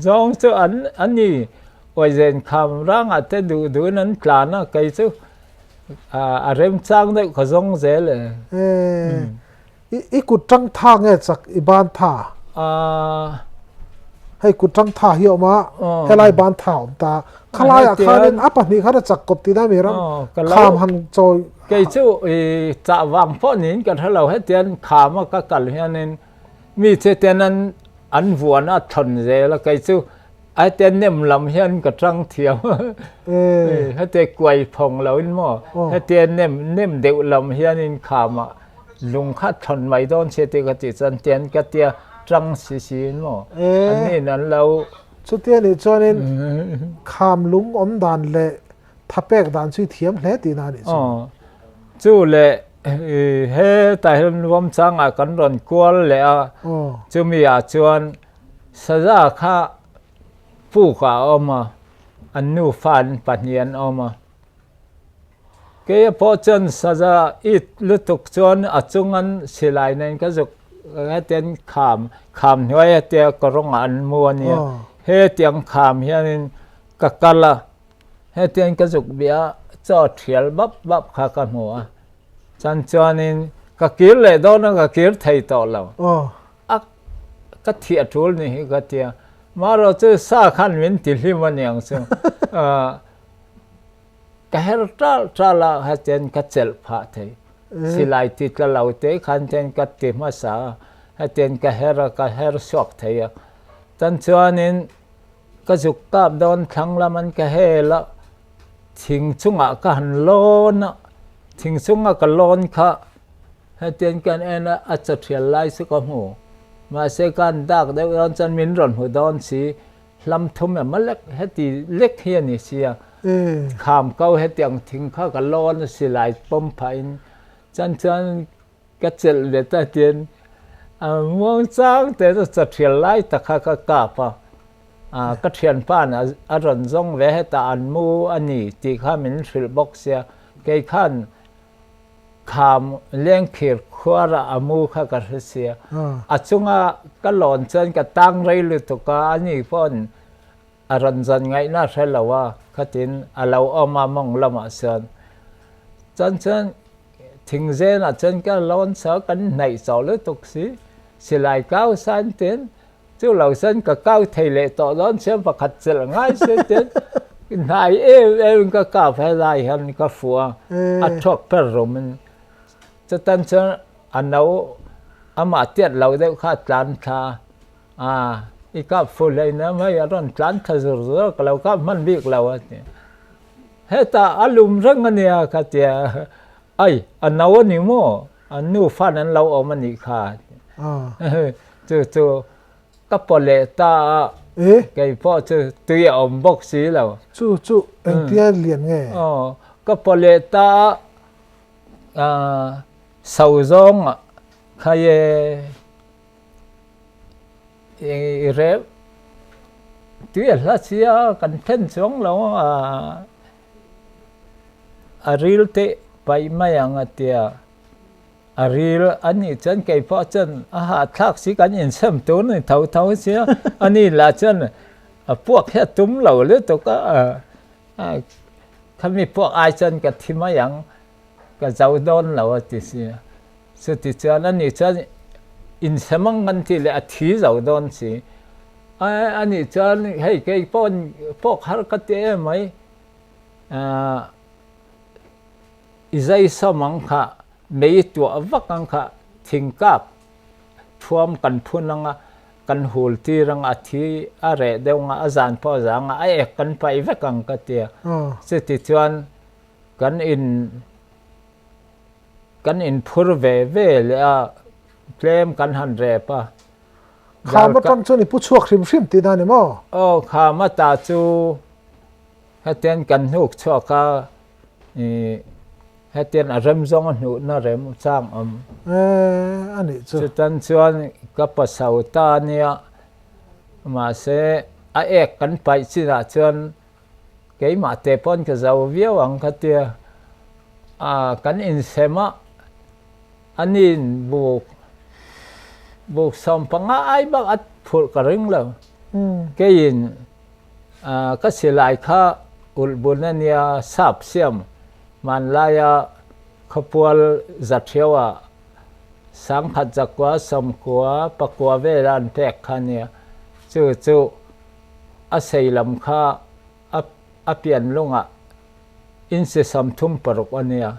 zong chu an ni oi zen kham rang ate du nan klana kai chu rem chang đấy có giống dễ là ít cút trăng tha nghe chắc iban tha hay cút trăng tha hiểu mà hay lại ban tha ông ta khai lại khai nên áp anh khai chắc cột tí đó mi ram kham han trôi cái chú chả vàng phổ nín cái thằng lâu hết tiền kham mà các cái hiện nên mi chế tiền ăn vuông ăn thuần dễ là cái chú ai tên nem làm hiện cái trăng thiểu hết tên quay phong lâu in mò hết tên nem đều làm hiện in khám mà lùng khát thuần mấy đón chế tên cái tiền tiền cái tiền trăng xí mò anh nên anh lâu chút tiền này cho nên khám lùng ổn đàn lệ tháp bẹc đàn suy thiểm lệ tí nào đấy chú lệ hết tại hôm hôm sáng cần run quál lệ chú mi chuan sa khá phụ cả mà anh nu phan bát nhiên mà cái bộ chân sa ra ít lúc tục chọn chung anh xí lại nên cái dục cái tiếng kham nói tiếng có rong anh mua nè hết tiếng kham hiện nên các cái là hết tiếng cái dục bia cho thiel bắp khá cái mua cho nên các kiểu lệ đó nó các kiểu thầy tổ lâu cái thiệt trốn này cái thiệt mà rồi chứ xa khăn mình tìm hiểu mà nhàng xem cái hết ra là hết trên cái chэл phá thế xí lại thì cái lâu thế khăn trên cái tìm mà sao hết trên cái hết sọc thế chân cho nên cái dục cáp đón thằng làm anh cái hết là thình chung cái hành lon thình chung cái lon cả hết trên cái anh ở chỗ thiệt lại sẽ có mù mà sẽ can đắc đấy con chân mình rộn hồi đón xí làm thùng mà lek hết thì lek hiền như xí khám câu hết tiếng thình khá cái lon xí lại bom phải chân cái chэл để ta tiền muang sang thế nó chặt thiệt lại ta khá cái cáp cái thiền pan rộn rong về hết ta ăn mu ăn nhỉ thì khá mình fill box ya cái khăn khám liên khiết khoa ra amu khá cái xí chung cái lon chân cái tang rây lụt cái anh nhỉ phun rộn rộn ngay na sẽ lâu cái tin lâu mà mong làm sơn chân thình dễ là chân cái lon sợ cái này sợ lưỡi tục xí sẽ lại cao san tiến chú lâu sân cả cao thầy lệ tỏ đón xem và khát sẽ là ngay sẽ tiến này em cả cả phải lại hơn cả phùa chọc per roman cho tân cho anh nấu mà tiết lâu đấy khát lan tha ít cả phù lên nữa mấy ở đó lan tha rồi cái lâu cả mình biết lâu ấy hết ta alum răng anh à cái tiệt ai anh nấu ni mo anh nu phan anh lâu ở mình khát chú các bộ lệ ta cái bộ tùy ông bốc xí lâu chú anh tia liền nghe các bộ lệ ta sầu rong khai rep tùy là xí cần thân xuống lâu real te bay mai ang tia real ani chân cái bộ chân thắc xí cái nhìn xem tốn này thấu xí ani là chân buộc hết túm lâu lứa tụi có khám mi buộc ai chân cái thì mai ang cái giàu đôn lâu thì xí sự thì chân ani chân in xem ngân thì là thì giàu đôn xí ani chân hay cái buộc har cái thế mấy izai samang kha mei tua vakang kha thingkap thuam kan phunanga kan hulti rang athi are deunga azan po zanga ai kan pai vekang ka tia se ti chuan kan in phur ve le a claim kan han re pa khá mất trong chỗ này bút chuộc phim tí đàn mà khá mất ta chú hết tiền cần hút cho cả hết tiền ở rem zong anh hút nó rem sang anh ấy chứ tân chuan các bác sau ta nia mà sẽ ai cần phải chỉ là chuan cái mà tế pon cái giàu viêu ang cái tia cần in xem á anh in buộc xong bằng ai bác at phụ cả rừng lâu cái in cái sự lại khá ul buồn nia sáp xem man laya khapual zathiawa sang khat zakwa somkwa pakwa velan tek khania chu a seilam kha apian lunga in se samthum paruk ania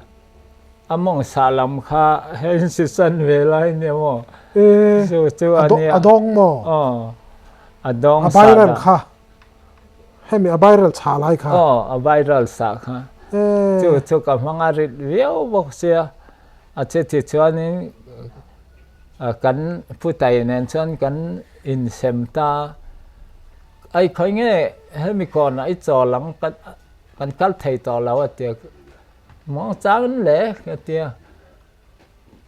among salam kha hen se san velai ne mo chu ania adong mo adong viral kha hay mi viral cha lai kha viral sa kha chu ka manga ri viau bok sia che ti chuan kan putai nen chuan kan in semta ai khoi nge hemi kon ai cho lang kan kal thei to lawa ti mo chang le ka ti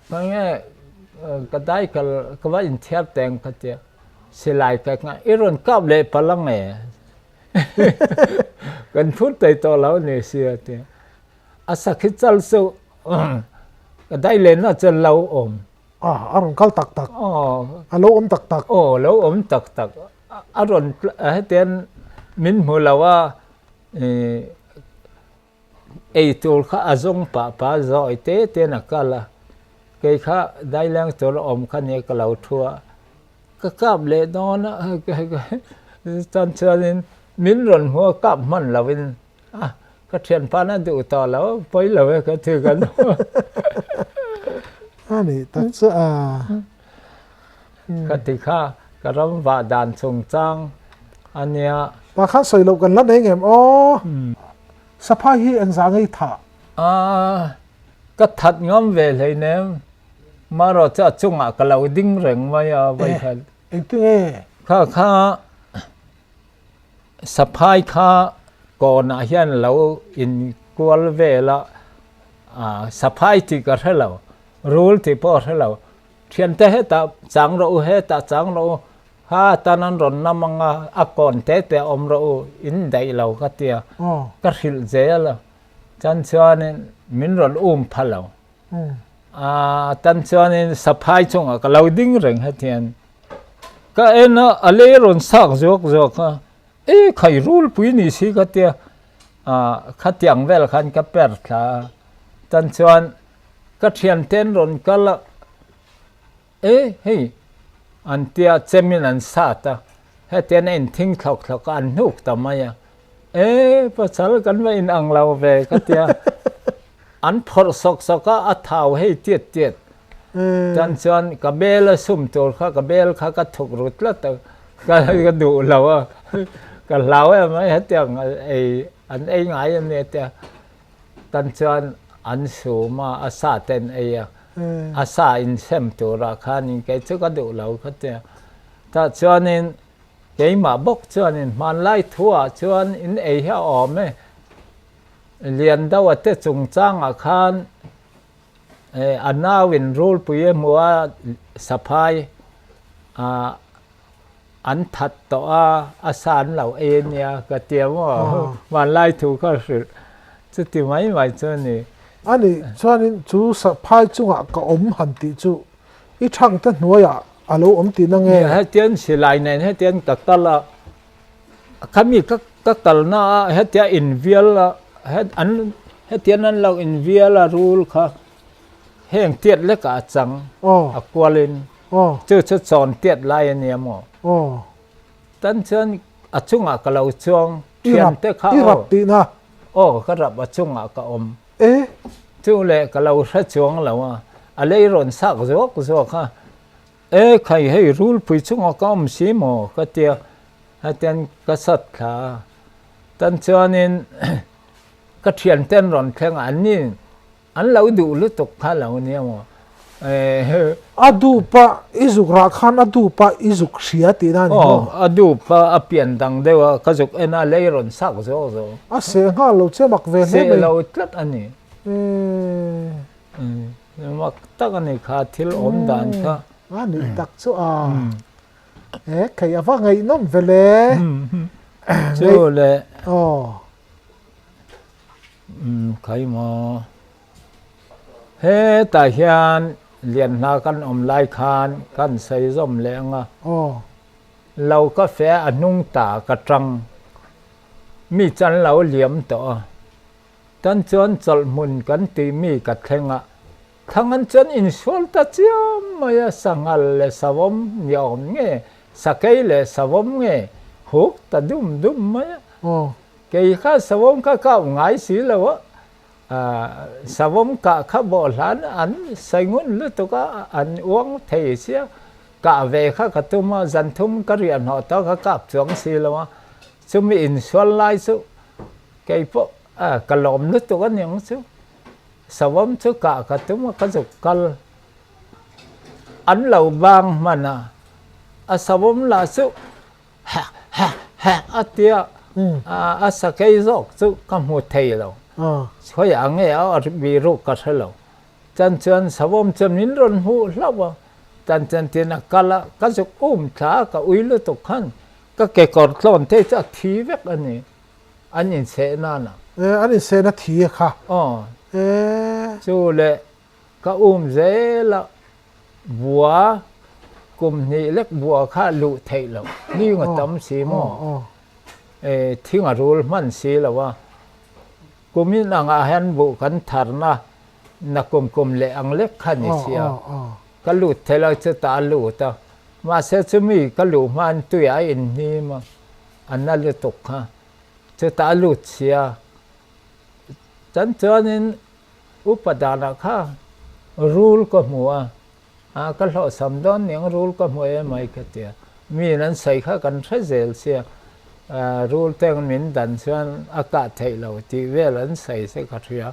khoi nge ka dai kal ka wa in thiap teng ka ti silai ka nga iron kap le palang e kan putai to lawa ne sia ti asa khichal so cái đây lên nó chân lâu ôm aron kal tak tak alo om tak tak lâu ôm tak tak aron hết tiền min mua lawa tul kha azong pa rồi te tiền akala cái kha đây lang tul ôm kha ne kalau thua cái cáp lệ đó nó cái chân chân min ron mua cáp man lawin cái chuyện phá nó đủ to lâu với lâu cái thứ gần anh ấy thật sự cái thứ khác cái rắm và đàn sùng trang anh ấy và khác sợi lộc gần lắm đấy em sắp hai hi anh sáng ấy thả cái thật ngắm về lấy ném mà rồi cho chung cái lâu đinh rừng mà vậy thật anh tự nghe khá sắp hai khá còn hiện lâu in qual về là supply thì có thể lâu rule thì có thể lâu hiện tại hết ta chẳng rồi ha ta nan ron namang akon te omro in dai lâu cái tia cái hil dễ là chân cho nên mình ron phalo chân cho nên supply chung cái lâu đinh rừng hết tiền cái em nó ale ron sak jok khai rule pui ni si ka tia khát tiếng vel khan ka per tha tan chuan ka thian ten ron kala hey an tia chemin an sa ta hetian in thing thok an nuk ta maya pasal kan va in ang lau ve ka tia an phor sok ka a thau hei tiet tan chuan ka bel sum tur kha ka bel kha ka thuk rut la ta ka du lawa ka lawa mai hetiang an ngai an ne tia tan chuan an su ma asa ten asa in sem tura khan in ke chu ka du lau kha tia ta chuan in cái mà bốc chuan man lai thua chuan in ha om liền đâu at chung chang a khan anawin rule puye mua sapai an that to a san lau nia ka tiamo man lai thu ka chu ti mai chuan ni ani chuan in chu sapai chunga ka om han ti chu I thang ta hnuaya alo om ti na nge hetian silai nen hetian kakala kami kakalna hetia invial hetian an lo invial rule kha heng tiet le ka chang akwalin chu chon tiet lai ani mo tan chen achunga kalau chuang thiam te kha irap ti na ka rap achunga ka om chu le kalau sa chuang lawa alei ron sak zo kha khai hei rule pui chunga ka om si mo ka tia hatian ka sat kha tan chuanin ka thian ten ron thleng an ni an lo du lu tok kha lo ni mo adu pa izuk ra khan adu pa izuk ria ti na ni adu pa apian dang dewa ka juk ena lei ron sak zo a se nga lo che mak ve se lo tlat ani mak tak ani kha thil om dan kha ani tak chu khai awa ngai nom vele chu le khai mo he ta hian lian na kan om lai khan kan sei zom lenga lo ka fe anung ta ka trăng mi chan lo liam to tan chuan chol mun kan ti mi ka thlenga thangan chuan in sol ta chiam maya sangal le savom yom nge sakai le savom nge huk ta dum maya ke kha savom ka ngai si lo savom ka kha bo lan an saingun lu to ka an uang thei sia ka ve kha ka tuma zanthum ka rian ho ta ka kap chuang si lo chumi in sol lai su ke po ka lom lu to ka nyang su savom chu ka tuma ka dục kal an lo bang mana savom la su atia sakai zok chu ka mu thei lo khoi ange a bi ru ka thelo chan savom chamin ron hu lawa chan tin kala ka dục tha ka uilu to khan ka ke kor tlon te cha thi vek ani anin se na ani se na thi kha chu le ka zela bua kum ni lek bua kha lu thei lo ni nga tam si mo thinga rul man si lawa kumin anga han bu kan tharna na kum le ang lek khani sia ka lu thela chu ta lu ta ma se chumi ka lu man tu ya in ni ma anna le tok kha chu ta lu sia chan in upadana kha rule ko mua ka lo samdon ning rule ko mu mai ka tia mi nan sai kha kan thajel sia rule teng min dan chuan aka thei lo ti velan sai se ka thia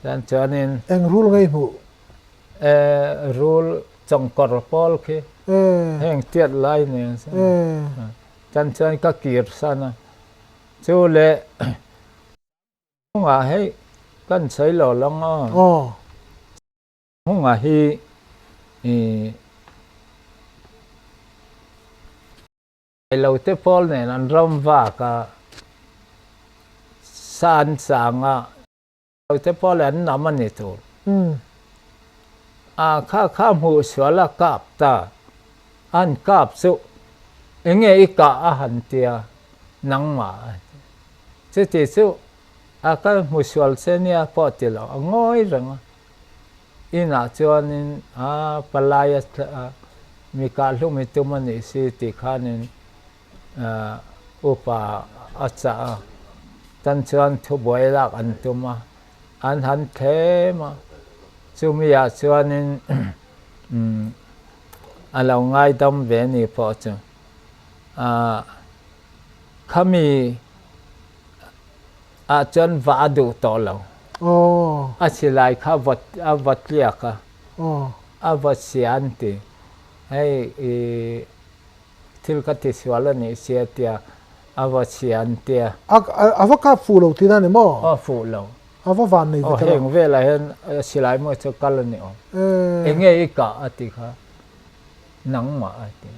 dan chuan in eng rule ngai mu rule chong kor pol ke heng tiat lai ne chan ka kir sana chu le nga hei kan sai lo long nga hi lo te pol ne an rom va ka san sanga lo te pol an namani to kha mu swala kap ta an kap su enge ika a han tia nang ma chu ti su ka mu swal se nia po ti lo ngoi rang ina chuan in palaya มีการลุมิตุมันสิติขานินอุปาอาจาตันชวนทุบวยลักอันตุมาอันหันเทมาจุมีอาชวนินอันเราง่ายดำเวนี่พอจังเขามีอาจารย์วาดูต่อเราอาศิลายข้าวัดเลียกอาวัดเสียนติให้ทิลกัติสวาลนี่เสียเตียอาวัดเสียนเตียว่าข้าฟูเราที่นั่นนี่มั้งฟูเราว่าวันนี้เฮงเวลาเห็นศิลายมั่วจะกัลนี่เองอีกอะติค่ะหนังมาติ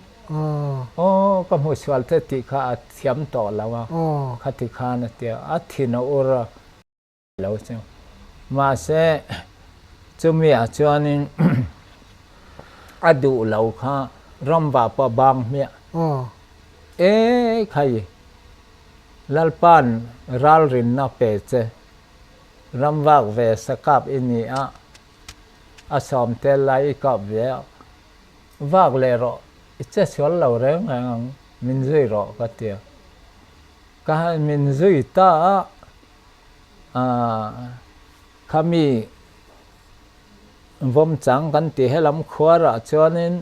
ก็มุสวาลติค่ะเทียมต่อแล้วว่าคติขานเตียอาทินอุระแล้วจังมาเสจุมีอาจารย์อดูเหล่าข้ารำบาปบางเมียใครลัลปันรัลรินนาเปเจรำวากเวสกับอินีอาสอมเตลัยกับเววากเลรอเจสวลเราเรื่องมินซุยรอกัตเตียก็มินซุยตาขามีวมจังกันตีให้ลำขวาระจวนนิน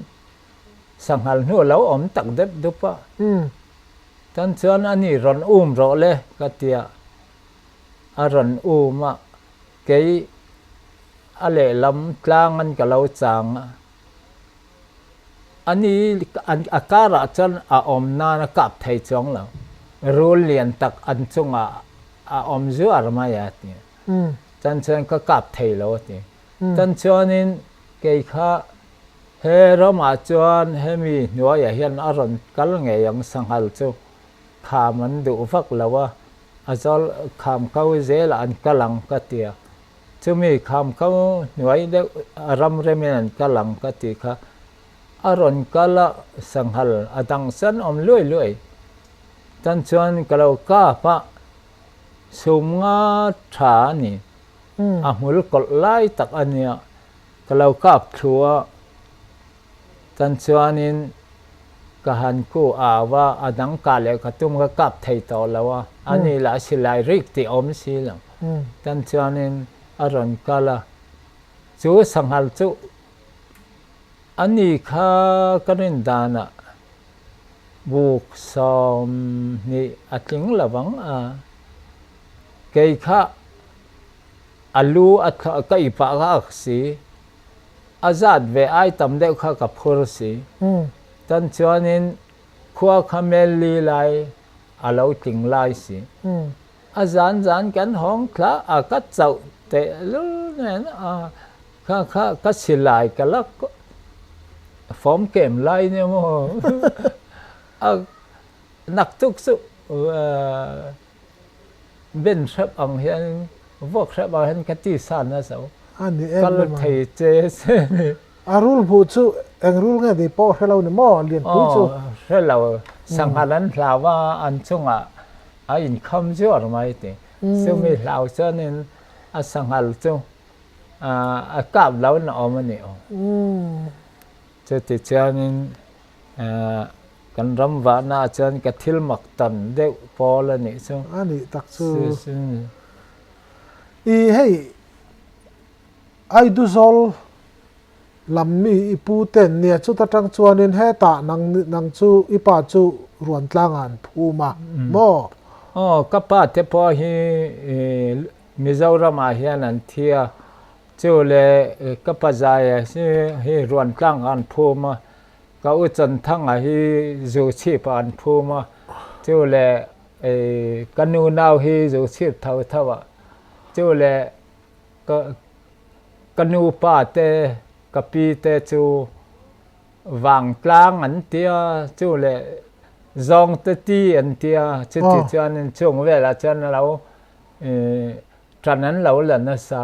สังหารหัวเราอมตักเด็บดุปะท่านชวนอันนี้รอนรอเลยกัตเตียรอนเกยอะไรลำกลางอันกับเราจังอันนี้อาการะจนอมนานะกับไทยจงเรารูเลียนตักอันจงอมจูอารมายาติจันชวนก็กับไทยแล้วติจันชวนินเกยข้าเฮรมาจวนเฮมีหนัวอย่าเห็นอารมณ์กัลเงยยังสังหารจูขามันดูฟักแล้วว่าอาจารย์คำเขาเจลอันกัลังกัตเตียจะมีคำเขาหน่วยเด็กรำเรมินันกัลังกัตติค่ะอารมณ์กัลสังหารอดังสันอมลุยจันชวนกล่าวก้าพระสุงาฐานีมุลกไล่ตักอันเนี้ยกล่าวก้าทัวจันชวนินกหันกูว่าอดังกาเลกตุ้มก็กับไทยต่อแล้วว่าอันนี้ละสิลายริกติอมสิลังจันชวนินอารมณ์กัลจูสังหารจูอันนี้ข้าก็นินดานะบุกสอมนี่อัดลิงละวังเกยข้าอัลลูอัดข้าก็อีปากอักสีอาซาดเวไอตำเด็กข้ากับพูดสีตันชวนินขั้วขมลีไลอาเราติงไลสีอาจารย์กันห้องคลาอากัดเจ้าเตะลูเนี่ยข้าก็สิไลกันละฟอร์มเกมไลเนี่ยมั้งนักทุกสุเบนเชฟอังเฮนวอกเชฟอังเฮนกัติสานนะเจ้าอันนี้เองก็เลยเทเจสรูลพูดชูเองรูลไงดีพอให้เราเนี่ยมั่วเรียนพูดชูให้เราสังหารนั้นเราว่าอันช่วงอินคัมชั่วหรือไม่ติซึ่งมีเราเช่นนั้นสังหารช่วงกับเราเนาะมันเนี่ยจะติดเช่นนั้นกันรำว่าน่าจะกันทิลมักตันเด็กพอแล้วนี่ซึ่งอันนี้ตักชูให้ไอดูโซลลำมีอีปูเต็นเนี่ยชุดตั้งชวนเห็นตานังชูอีป้าชูรวนกลางอันภูมาบ่ก็ป้าเทพอฮีมิจารามาเฮียนันเทียจูเลก็ป้าใจฮีรวนกลางอันภูมาก็อุจจนทั้งฮีจูชีพอันภูมาจูเลกันนูนาวฮีจูชีพเท่าจูเลก็กันนูป้าเตกับปีเตจูวางกลางอันเตียจูเลจงตตีอันเตียจุดที่จันช่วงเวลาจันเราจันนั้นเราเล่นนะสา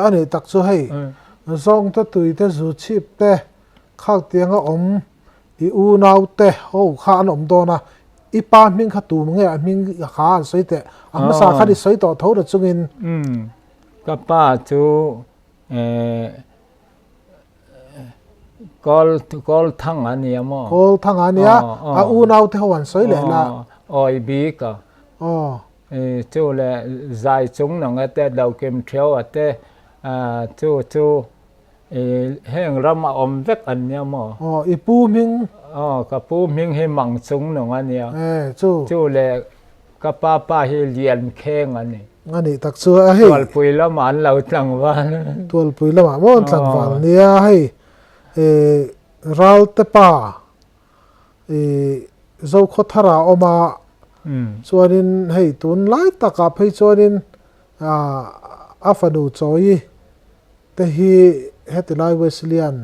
อันนี้ตักช่วยจงตตุยเตจูชีพเตข้าวเตียงก็อีอูนาวเตโอ้ข้าอันโดนะอีป้ามิงขัดตูมึงเนี่ยมิงข้าสวยเตมาสาขัดสวยต่อเท่าเด็ดจุงินกับป้าจู call thang anh em mà kol thang ania a u nau te hoan soi le la oi bi ka chu le zai chung nang ate dau kem theu ate chu heng ram om vek an nia mo ipu ming ka pu ming he mang chung nang ania chu le ka pa hi lian kheng ani ngani tak chu a he tual pui la man lo tlang wa tual pui la ma mon tlang wal nia hei ral te pa zo khothara oma chuanin hei tun lai taka phei chuanin afanu choi te hi hetilai Wesleyan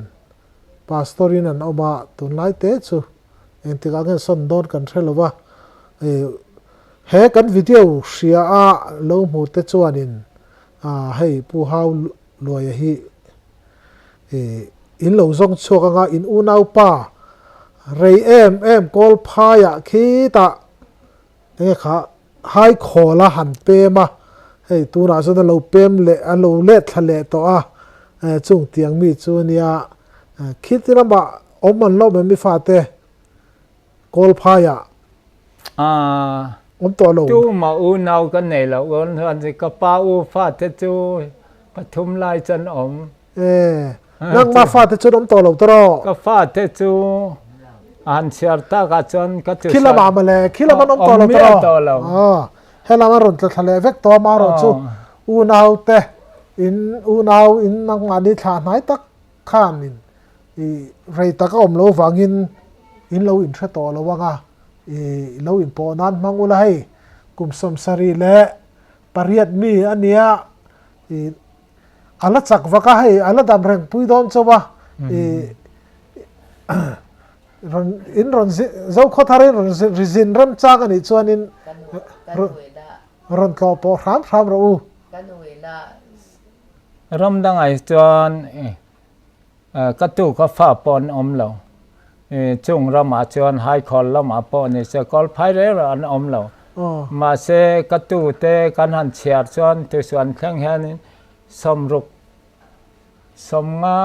pastorin an oma tun lai te chu entika ngen son don kan threlowa he kan video ria a lo mu te chuanin hei pu hau loi hi in lo zong chuak anga in unau pa rei em kol phaya khi ta e kha hai khola han pe ma hei tu na so da lo pem le a lo le thale to a chung tiang mi chu nia khitira ba omon lo me mi fa te kol phaya om to lo tu ma u nau kan nei lo on han ji ka pa u fa te chu pathum lai chan om nang ma fa te chu om to lo tro ka fa te chu an siar ta ka chon ka chu khila ma male khila man om to lo hela ma ron thale vek to ma ro chu u nau te in nang ma ni tha nai tak khan in rei ta ka om lo wangin in lo in thre to lo wanga lo in po nan mangula hei kum som sari le pariat mi ania ala chak waka hei ala dam reng pui don chowa ron zo khothare ron rizin ram chak ani chuanin ron tlo po ram ro u ram dang ai chuan ka tu ka fa pon om lo chung rama chuan hai khol lama po ni se kol phai re an om lo ma se ka tu te kan han chiar chuan tu chuan thleng hian som ruk som nga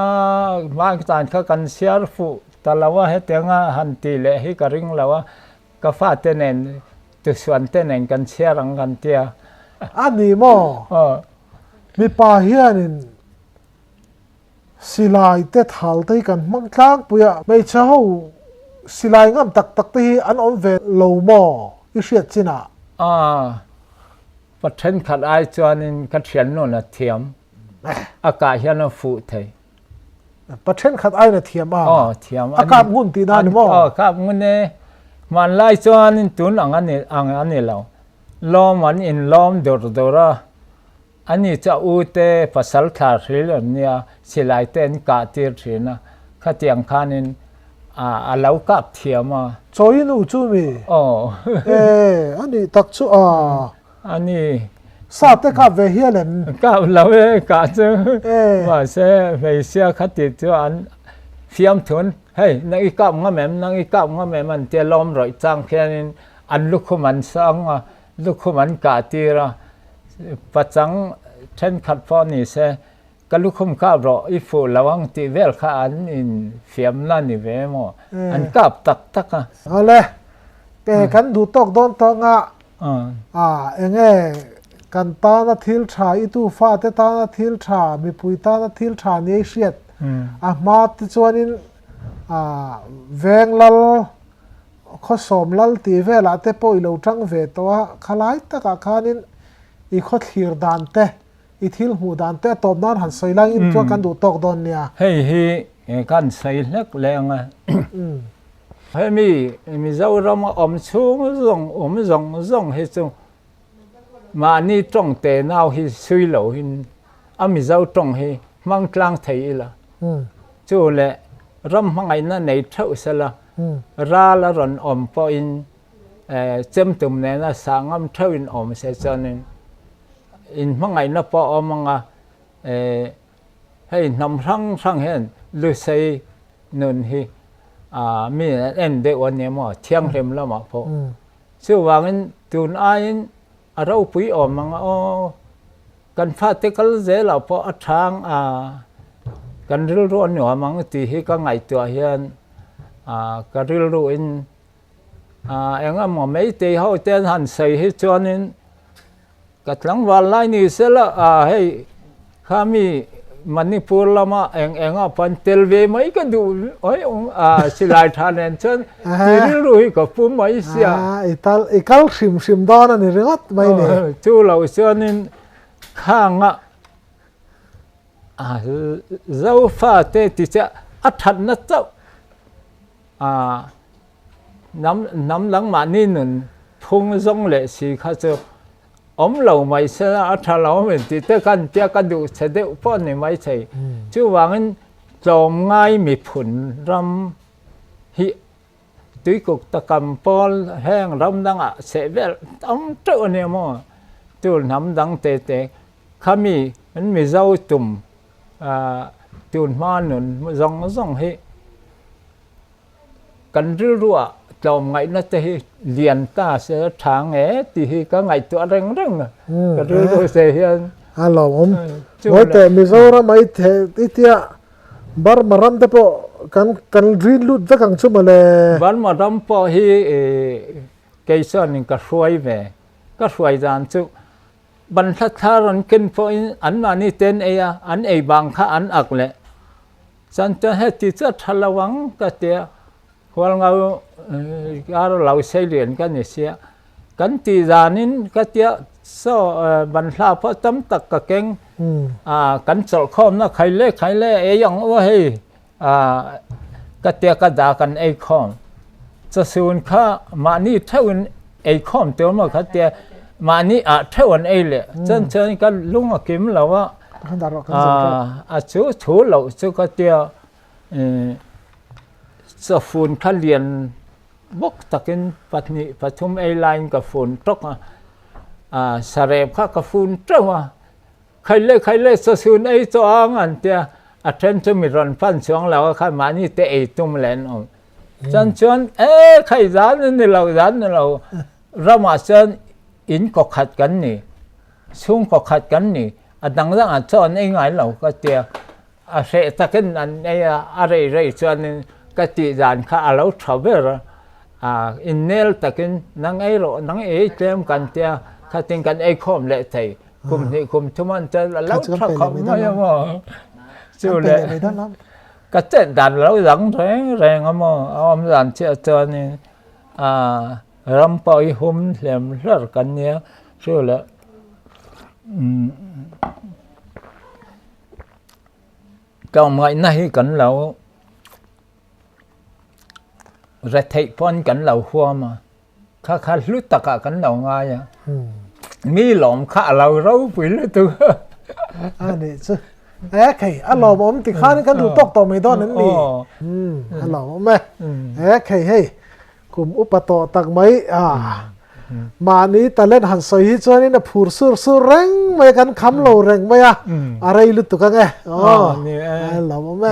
ma tan kha kan siar fu talawa he tenga han ti le hi ka ring lawa ka fa te nen tu chuan te nen kan siar ang kan tia ani mo mi pa hianin silai te thal te kan mang tlang puya mai chau silai ngam tak te hi an om ve lo mo i hriat china pathen khat ai chuanin ka thian no na thiam aka hian a fu thei pathen khat ai na thiam thiam aka ngun ti dan mo ka ngun ne man lai chuanin tun ang ani lo lom an in lom dora ani cha u te pasal thar hril ania silai ten ka tir thina khatiang khanin a lau kap thiama choi nu chu mi ani tak chu ani sa te ka ve hialem ka lau ka chu wa se ve sia khati chu an fiam thun hei nang I kap nga mem an te lom roi chang khianin an lukhuman sang lukhuman ka tira pachang then khat pho ni se kalukhum ka ro ifu lawang ti vel kha an in fiam la ni ve mo an kap tak ale pe kan du tok don to nga enge kan ta na thil tha I tu fa te ta na thil tha mi pui ta na thil tha ni hriat ma ti chuanin veng lal kho som lal ti vela te poi lo tang ve to khalai taka khanin I kho thlir dan te I thil hu dan te tom nan han sei lang in tua kan du tok don nia hei hi kan sei lek lenga hei mi zau ram om chung zong he chu ma ni trong te nau hi sui lo hin ami zau trong hi mang tlang thei la chu le ram mangai na nei thau sala ra la ron om po in chem tum ne na sangam thau in om se chonin in mangai na po omanga hei nam rang hen lu sei nun hi mi en de wan ne mo thiang hlem la ma pho chu wangin tun ain arau pui omanga kan fa te kal ze la po athang กันริลรู้หนัวมังตีให้ก็ไงตัวเฮียนก็ริลรู้อินเองหมอไม่ตีเขาเต้นหันใส่ให้จวนนี้กัดหลังวันไล่นี่เสร็จแล้วให้ข้ามีมันนี่พูดละมาเองปันเตลเวไม่ก็ดูโอ้ยสิลายทานเองจนที่รู้ให้กับผู้ไม่เสียอีกัลชิมดอนนี่เรื่องไม่เนี่ยจู่เราเสียนี่ข้างเจ้าฟ้าเตติจะอัฐันนัตเจ้าน้ำหลังมานี่หนุนพุ่งส่งเลยสิข้าเจ้าเราไม่ใช่อัฐเราเหมือนที่เตกันเจ้ากันดูเสด็จพ่อนี่ไม่ใช่จู่ว่างั้นจอมง่ายมีผลรำฮิตุยกุกตะกำปอลแห้งรำดังเสเวลต้องเจ้าเนี่ยมั้งจู่น้ำดังเตะข้ามีมันมีเจ้าตุ่มตูนมาหนุนซองให้กันรู้ว่าจอมไงน่าจะเรียนตาเสียทางที่ก็ไงตัวเร่งก็รู้เสียเราว่าแต่มิโซราไม่เท่ที่เดียบาร์มารัมเตปโกันรีลุดจะกังชุมาเลยบาร์มารัมพอให้เกย์ส่วนนึงก็ช่วยไปก็ช่วยจานจุบรรทัดทารันขึ้นพออันมานี่เต้นอันบางข้าอันอักเลยฉันจะให้ที่จะทะเลวังก็เตียควรเราใช้เรียนกันเนี่ยเสียกันตีจานินก็เตียโซ่บรรทัดพอตั้มตักกะเก่งกันสอบข้อมนะใครเล่ยังว่าให้ก็เตียก็ด่ากันข้อมจะส่วนข้ามานี่เท่าข้อมเตียวมาก็เตียมานี่เท่าวันเลยจนกันลุงกิมเราว่าชูเราชูก็เตียจะฝุ่นข้าเรียนบกตะกินปัทุมไลน์กับฝุ่นตกสเรบข้ากับฝุ่นเจ้าใครเล่จะส่วนตัวอันเตียเทนจะมีรันฟันช่วงเราข้ามานี่เตะตุ้มเล่นจนใครร้านนี่เราเรามาจนอินก็ขัดกันนี่ช่วงก็ขัดกันนี่ดังนั้นจนง่ายเราก็เตียเสร็จตะกินอันอะไรจนก็ตีจานข้าเราชอบเลยอินเนลตะกินนั่งนั่งเต็มกันเตียข้าติงกันข้อมเละไทยคุมนี่คุมทุกมันจะเราชอบเขาไม่ยังมั้งจู่เลยก็เจ็ดดันเราหลังแรงมั้งดันเชื่อจนนี่รำไปหุ่มเหลี่ยมเลือดกันเนี่ยชื่อละก็ไม่น่าให้กันเราจะเทปอนกันเราหัวมาข้าลุตตะกันเราง่ายมีหลอมข้าเราไปเลยตัวนี่สิใครหลอมผมติดข้านี่กันดูตกต่อไม่ได้นั่นนี่หลอมไหมใครให้กลุ่มอุปโตตักไม้มานี้แต่เล่นหันใส่จวนนี่นะผูรสุแรงไม่กันคำโลแรงไหมอะไรลุตุกันไงนี่หลอมไหม